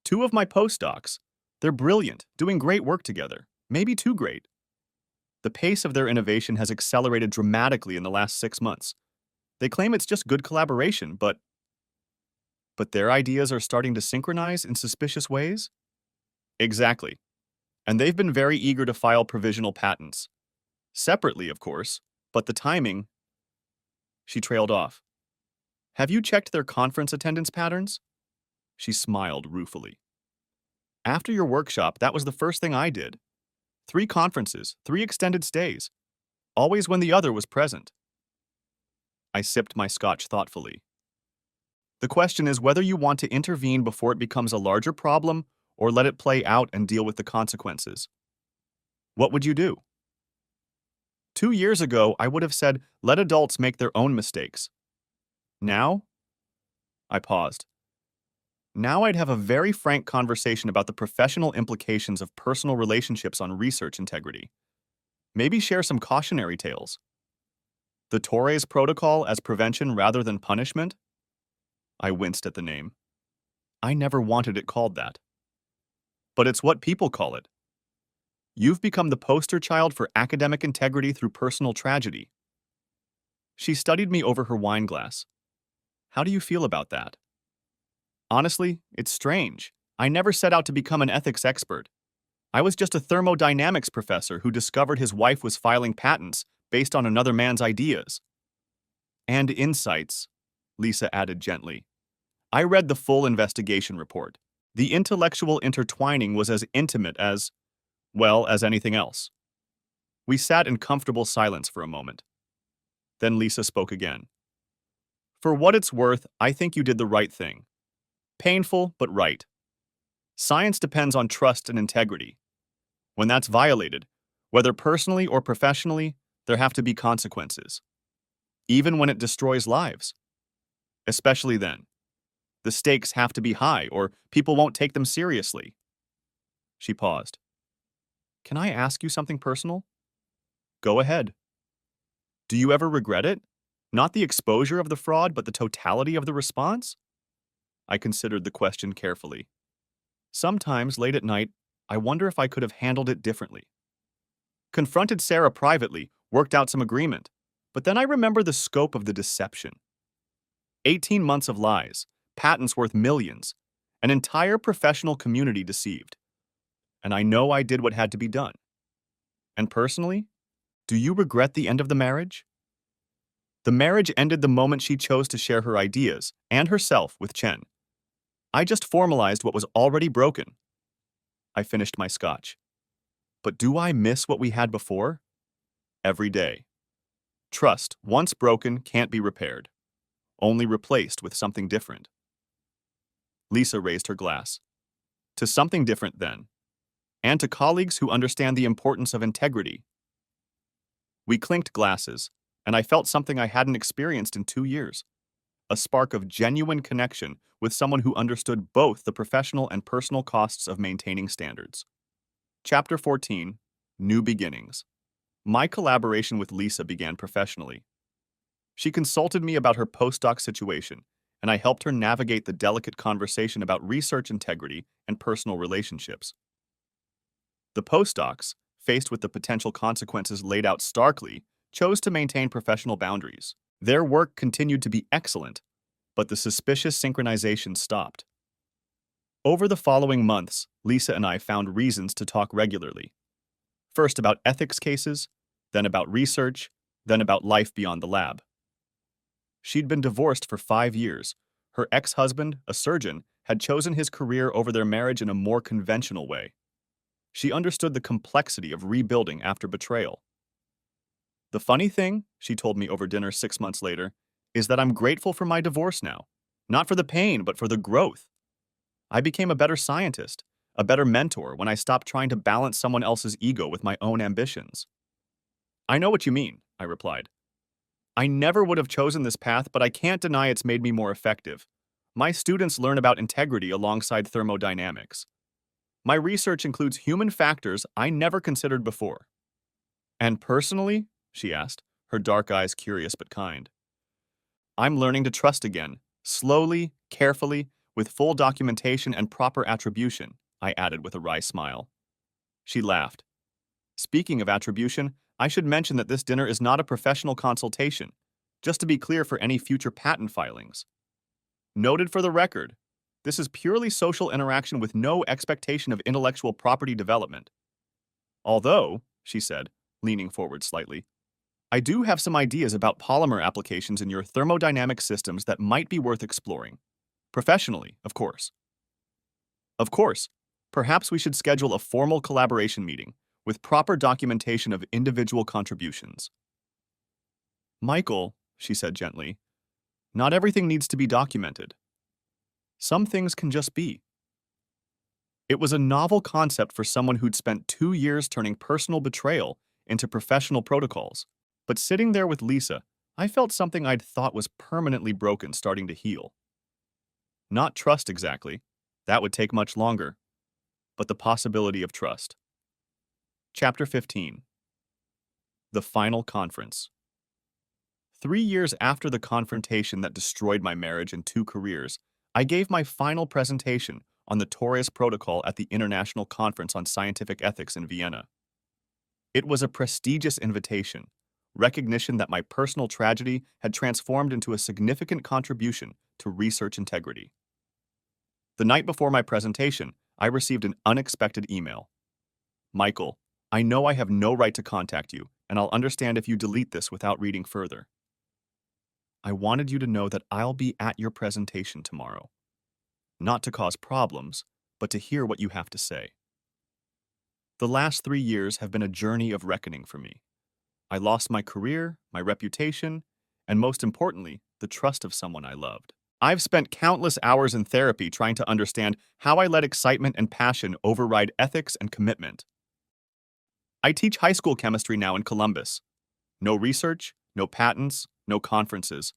2 of my postdocs. They're brilliant, doing great work together, maybe too great. The pace of their innovation has accelerated dramatically in the last 6 months. They claim it's just good collaboration, but their ideas are starting to synchronize in suspicious ways? Exactly. And they've been very eager to file provisional patents. Separately, of course, but the timing... She trailed off. Have you checked their conference attendance patterns? She smiled ruefully. After your workshop, that was the first thing I did. 3 conferences, 3 extended stays, always when the other was present. I sipped my scotch thoughtfully. The question is whether you want to intervene before it becomes a larger problem or let it play out and deal with the consequences. What would you do? 2 years ago, I would have said, let adults make their own mistakes. Now? I paused. Now I'd have a very frank conversation about the professional implications of personal relationships on research integrity. Maybe share some cautionary tales. The Torres Protocol as prevention rather than punishment? I winced at the name. I never wanted it called that. But it's what people call it. You've become the poster child for academic integrity through personal tragedy. She studied me over her wine glass. How do you feel about that? Honestly, it's strange. I never set out to become an ethics expert. I was just a thermodynamics professor who discovered his wife was filing patents based on another man's ideas. And insights, Lisa added gently. I read the full investigation report. The intellectual intertwining was as intimate as, well, as anything else. We sat in comfortable silence for a moment. Then Lisa spoke again. For what it's worth, I think you did the right thing. Painful, but right. Science depends on trust and integrity. When that's violated, whether personally or professionally, there have to be consequences. Even when it destroys lives. Especially then. The stakes have to be high, or people won't take them seriously. She paused. Can I ask you something personal? Go ahead. Do you ever regret it? Not the exposure of the fraud, but the totality of the response? I considered the question carefully. Sometimes, late at night, I wonder if I could have handled it differently. Confronted Sarah privately, worked out some agreement, but then I remember the scope of the deception. 18 months of lies, patents worth millions, an entire professional community deceived. And I know I did what had to be done. And personally, do you regret the end of the marriage? The marriage ended the moment she chose to share her ideas, and herself, with Chen. I just formalized what was already broken. I finished my scotch. But do I miss what we had before? Every day. Trust, once broken, can't be repaired. Only replaced with something different. Lisa raised her glass. To something different, then. And to colleagues who understand the importance of integrity. We clinked glasses, and I felt something I hadn't experienced in 2 years. A spark of genuine connection with someone who understood both the professional and personal costs of maintaining standards. Chapter 14, New Beginnings. My collaboration with Lisa began professionally. She consulted me about her postdoc situation, and I helped her navigate the delicate conversation about research integrity and personal relationships. The postdocs, faced with the potential consequences laid out starkly, chose to maintain professional boundaries. Their work continued to be excellent, but the suspicious synchronization stopped. Over the following months, Lisa and I found reasons to talk regularly. First about ethics cases, then about research, then about life beyond the lab. She'd been divorced for 5 years. Her ex-husband, a surgeon, had chosen his career over their marriage in a more conventional way. She understood the complexity of rebuilding after betrayal. The funny thing, she told me over dinner 6 months later, is that I'm grateful for my divorce now. Not for the pain, but for the growth. I became a better scientist, a better mentor when I stopped trying to balance someone else's ego with my own ambitions. I know what you mean, I replied. I never would have chosen this path, but I can't deny it's made me more effective. My students learn about integrity alongside thermodynamics. My research includes human factors I never considered before. And personally, she asked, her dark eyes curious but kind. I'm learning to trust again, slowly, carefully, with full documentation and proper attribution, I added with a wry smile. She laughed. Speaking of attribution, I should mention that this dinner is not a professional consultation, just to be clear for any future patent filings. Noted for the record, this is purely social interaction with no expectation of intellectual property development. Although, she said, leaning forward slightly, I do have some ideas about polymer applications in your thermodynamic systems that might be worth exploring. Professionally, of course. Of course, perhaps we should schedule a formal collaboration meeting with proper documentation of individual contributions. Michael, she said gently, not everything needs to be documented. Some things can just be. It was a novel concept for someone who'd spent 2 years turning personal betrayal into professional protocols. But sitting there with Lisa, I felt something I'd thought was permanently broken starting to heal. Not trust exactly. That would take much longer. But the possibility of trust. Chapter 15. The Final Conference. 3 years after the confrontation that destroyed my marriage and 2 careers, I gave my final presentation on the Torres Protocol at the International Conference on Scientific Ethics in Vienna. It was a prestigious invitation, recognition that my personal tragedy had transformed into a significant contribution to research integrity. The night before my presentation, I received an unexpected email. Michael, I know I have no right to contact you, and I'll understand if you delete this without reading further. I wanted you to know that I'll be at your presentation tomorrow. Not to cause problems, but to hear what you have to say. The last 3 years have been a journey of reckoning for me. I lost my career, my reputation, and most importantly, the trust of someone I loved. I've spent countless hours in therapy trying to understand how I let excitement and passion override ethics and commitment. I teach high school chemistry now in Columbus. No research, no patents, no conferences.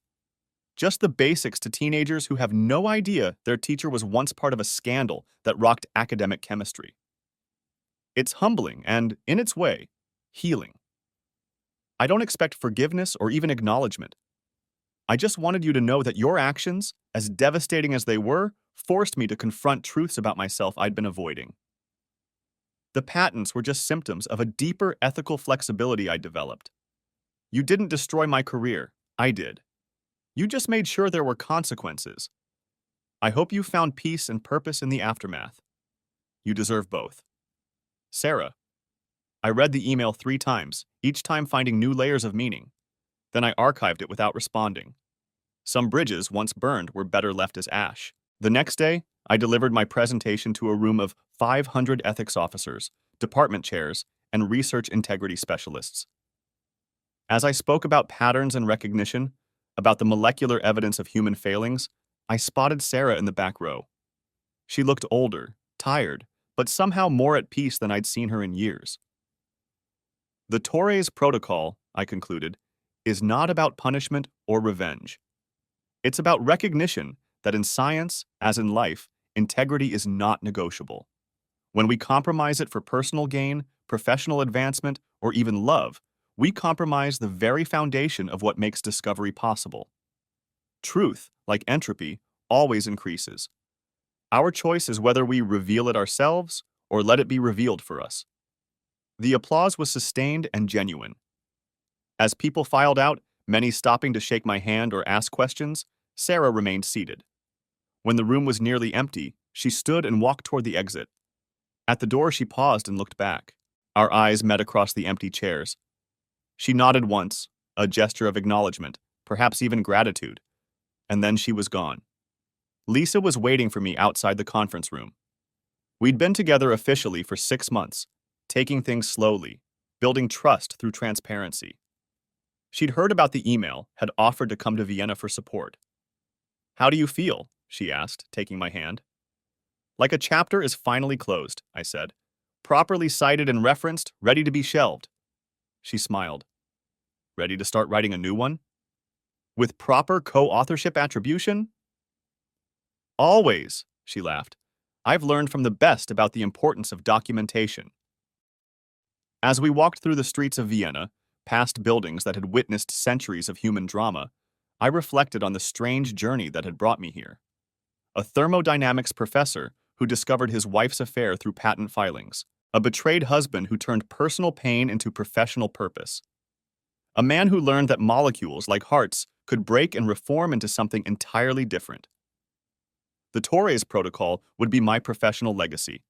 Just the basics to teenagers who have no idea their teacher was once part of a scandal that rocked academic chemistry. It's humbling and, in its way, healing. I don't expect forgiveness or even acknowledgement. I just wanted you to know that your actions, as devastating as they were, forced me to confront truths about myself I'd been avoiding. The patents were just symptoms of a deeper ethical flexibility I'd developed. You didn't destroy my career, I did. You just made sure there were consequences. I hope you found peace and purpose in the aftermath. You deserve both. Sarah. I read the email 3 times, each time finding new layers of meaning. Then I archived it without responding. Some bridges, once burned, were better left as ash. The next day, I delivered my presentation to a room of 500 ethics officers, department chairs, and research integrity specialists. As I spoke about patterns and recognition, about the molecular evidence of human failings, I spotted Sarah in the back row. She looked older, tired, but somehow more at peace than I'd seen her in years. The Torres Protocol, I concluded, is not about punishment or revenge. It's about recognition that in science, as in life, integrity is not negotiable. When we compromise it for personal gain, professional advancement, or even love, we compromise the very foundation of what makes discovery possible. Truth, like entropy, always increases. Our choice is whether we reveal it ourselves or let it be revealed for us. The applause was sustained and genuine. As people filed out, many stopping to shake my hand or ask questions, Sarah remained seated. When the room was nearly empty, she stood and walked toward the exit. At the door, she paused and looked back. Our eyes met across the empty chairs. She nodded once, a gesture of acknowledgement, perhaps even gratitude, and then she was gone. Lisa was waiting for me outside the conference room. We'd been together officially for 6 months, taking things slowly, building trust through transparency. She'd heard about the email, had offered to come to Vienna for support. "How do you feel?" she asked, taking my hand. "Like a chapter is finally closed," I said. "Properly cited and referenced, ready to be shelved." She smiled. "Ready to start writing a new one? With proper co-authorship attribution?" "Always," she laughed. "I've learned from the best about the importance of documentation." As we walked through the streets of Vienna, past buildings that had witnessed centuries of human drama, I reflected on the strange journey that had brought me here. A thermodynamics professor who discovered his wife's affair through patent filings, a betrayed husband who turned personal pain into professional purpose, a man who learned that molecules, like hearts, could break and reform into something entirely different. The Torres Protocol would be my professional legacy,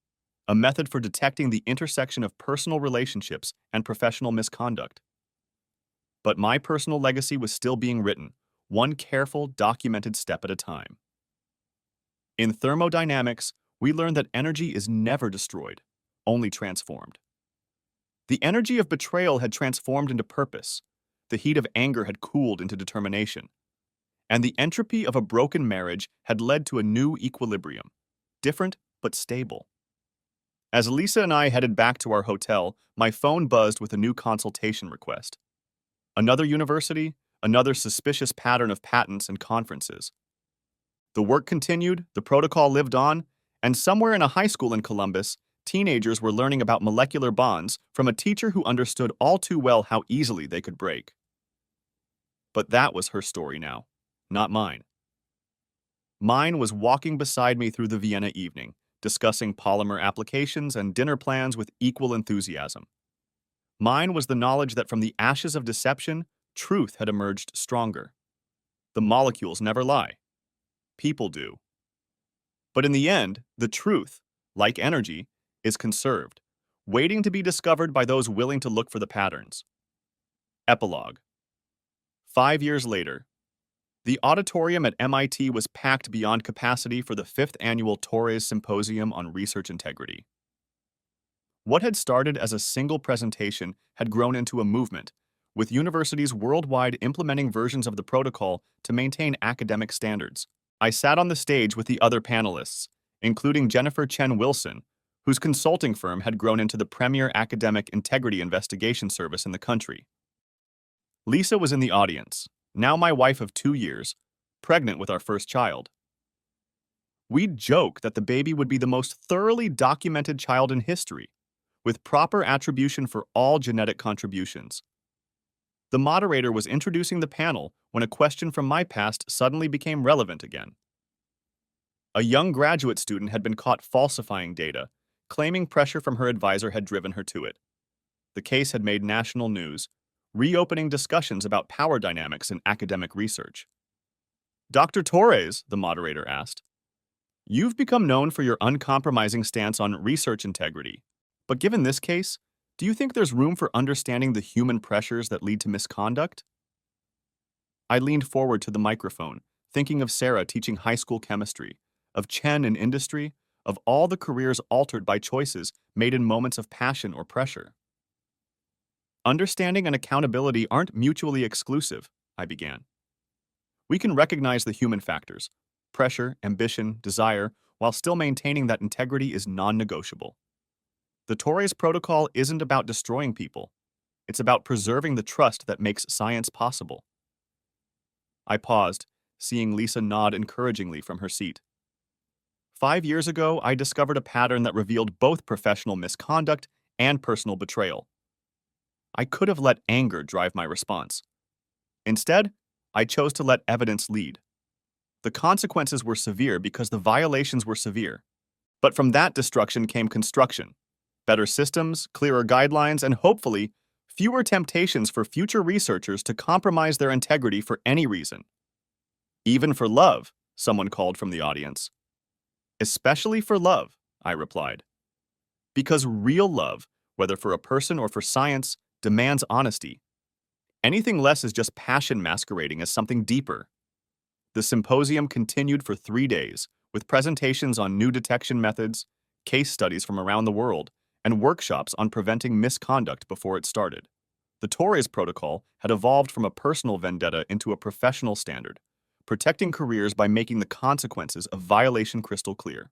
a method for detecting the intersection of personal relationships and professional misconduct. But my personal legacy was still being written, one careful, documented step at a time. In thermodynamics, we learned that energy is never destroyed, only transformed. The energy of betrayal had transformed into purpose, the heat of anger had cooled into determination, and the entropy of a broken marriage had led to a new equilibrium, different but stable. As Lisa and I headed back to our hotel, my phone buzzed with a new consultation request. Another university, another suspicious pattern of patents and conferences. The work continued, the protocol lived on, and somewhere in a high school in Columbus, teenagers were learning about molecular bonds from a teacher who understood all too well how easily they could break. But that was her story now, not mine. Mine was walking beside me through the Vienna evening, discussing polymer applications and dinner plans with equal enthusiasm. Mine was the knowledge that from the ashes of deception, truth had emerged stronger. The molecules never lie. People do. But in the end, the truth, like energy, is conserved, waiting to be discovered by those willing to look for the patterns. Epilogue. 5 years later, the auditorium at MIT was packed beyond capacity for the 5th annual Torres Symposium on Research Integrity. What had started as a single presentation had grown into a movement, with universities worldwide implementing versions of the protocol to maintain academic standards. I sat on the stage with the other panelists, including Jennifer Chen Wilson, whose consulting firm had grown into the premier academic integrity investigation service in the country. Lisa was in the audience, now my wife of 2 years, pregnant with our first child. We'd joke that the baby would be the most thoroughly documented child in history, with proper attribution for all genetic contributions. The moderator was introducing the panel when a question from my past suddenly became relevant again. A young graduate student had been caught falsifying data, claiming pressure from her advisor had driven her to it. The case had made national news, reopening discussions about power dynamics in academic research. Dr. Torres, the moderator asked, you've become known for your uncompromising stance on research integrity, but given this case, do you think there's room for understanding the human pressures that lead to misconduct? I leaned forward to the microphone, thinking of Sarah teaching high school chemistry, of Chen in industry, of all the careers altered by choices made in moments of passion or pressure. Understanding and accountability aren't mutually exclusive, I began. We can recognize the human factors, pressure, ambition, desire, while still maintaining that integrity is non-negotiable. The Torres Protocol isn't about destroying people. It's about preserving the trust that makes science possible. I paused, seeing Lisa nod encouragingly from her seat. 5 years ago, I discovered a pattern that revealed both professional misconduct and personal betrayal. I could have let anger drive my response. Instead, I chose to let evidence lead. The consequences were severe because the violations were severe. But from that destruction came construction. Better systems, clearer guidelines, and hopefully, fewer temptations for future researchers to compromise their integrity for any reason. Even for love, someone called from the audience. Especially for love, I replied. Because real love, whether for a person or for science, demands honesty. Anything less is just passion masquerading as something deeper. The symposium continued for 3 days, with presentations on new detection methods, case studies from around the world, and workshops on preventing misconduct before it started. The Torres Protocol had evolved from a personal vendetta into a professional standard, protecting careers by making the consequences of violation crystal clear.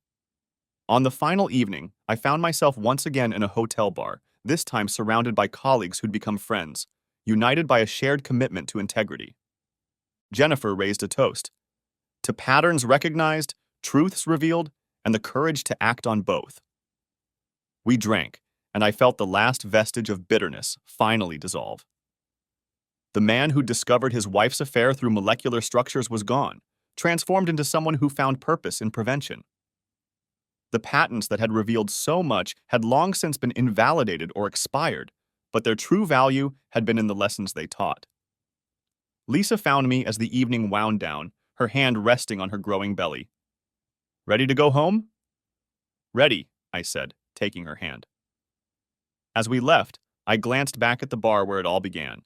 On the final evening, I found myself once again in a hotel bar, this time surrounded by colleagues who'd become friends, united by a shared commitment to integrity. Jennifer raised a toast. To patterns recognized, truths revealed, and the courage to act on both. We drank, and I felt the last vestige of bitterness finally dissolve. The man who discovered his wife's affair through molecular structures was gone, transformed into someone who found purpose in prevention. The patents that had revealed so much had long since been invalidated or expired, but their true value had been in the lessons they taught. Lisa found me as the evening wound down, her hand resting on her growing belly. Ready to go home? Ready, I said, taking her hand. As we left, I glanced back at the bar where it all began.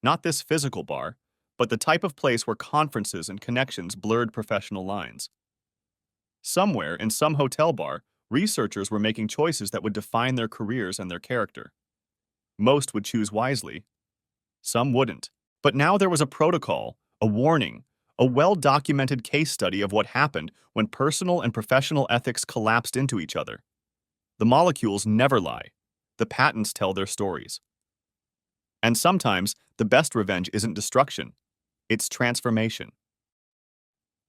Not this physical bar, but the type of place where conferences and connections blurred professional lines. Somewhere, in some hotel bar, researchers were making choices that would define their careers and their character. Most would choose wisely. Some wouldn't. But now there was a protocol, a warning, a well-documented case study of what happened when personal and professional ethics collapsed into each other. The molecules never lie. The patents tell their stories. And sometimes, the best revenge isn't destruction. It's transformation.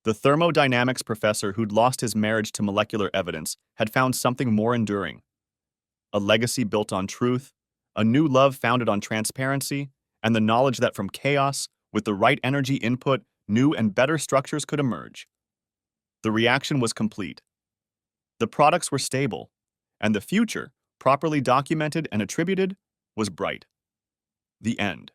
The thermodynamics professor who'd lost his marriage to molecular evidence had found something more enduring. A legacy built on truth, a new love founded on transparency, and the knowledge that from chaos, With the right energy input, new and better structures could emerge. The reaction was complete. The products were stable, and the future, properly documented and attributed, was bright. The end.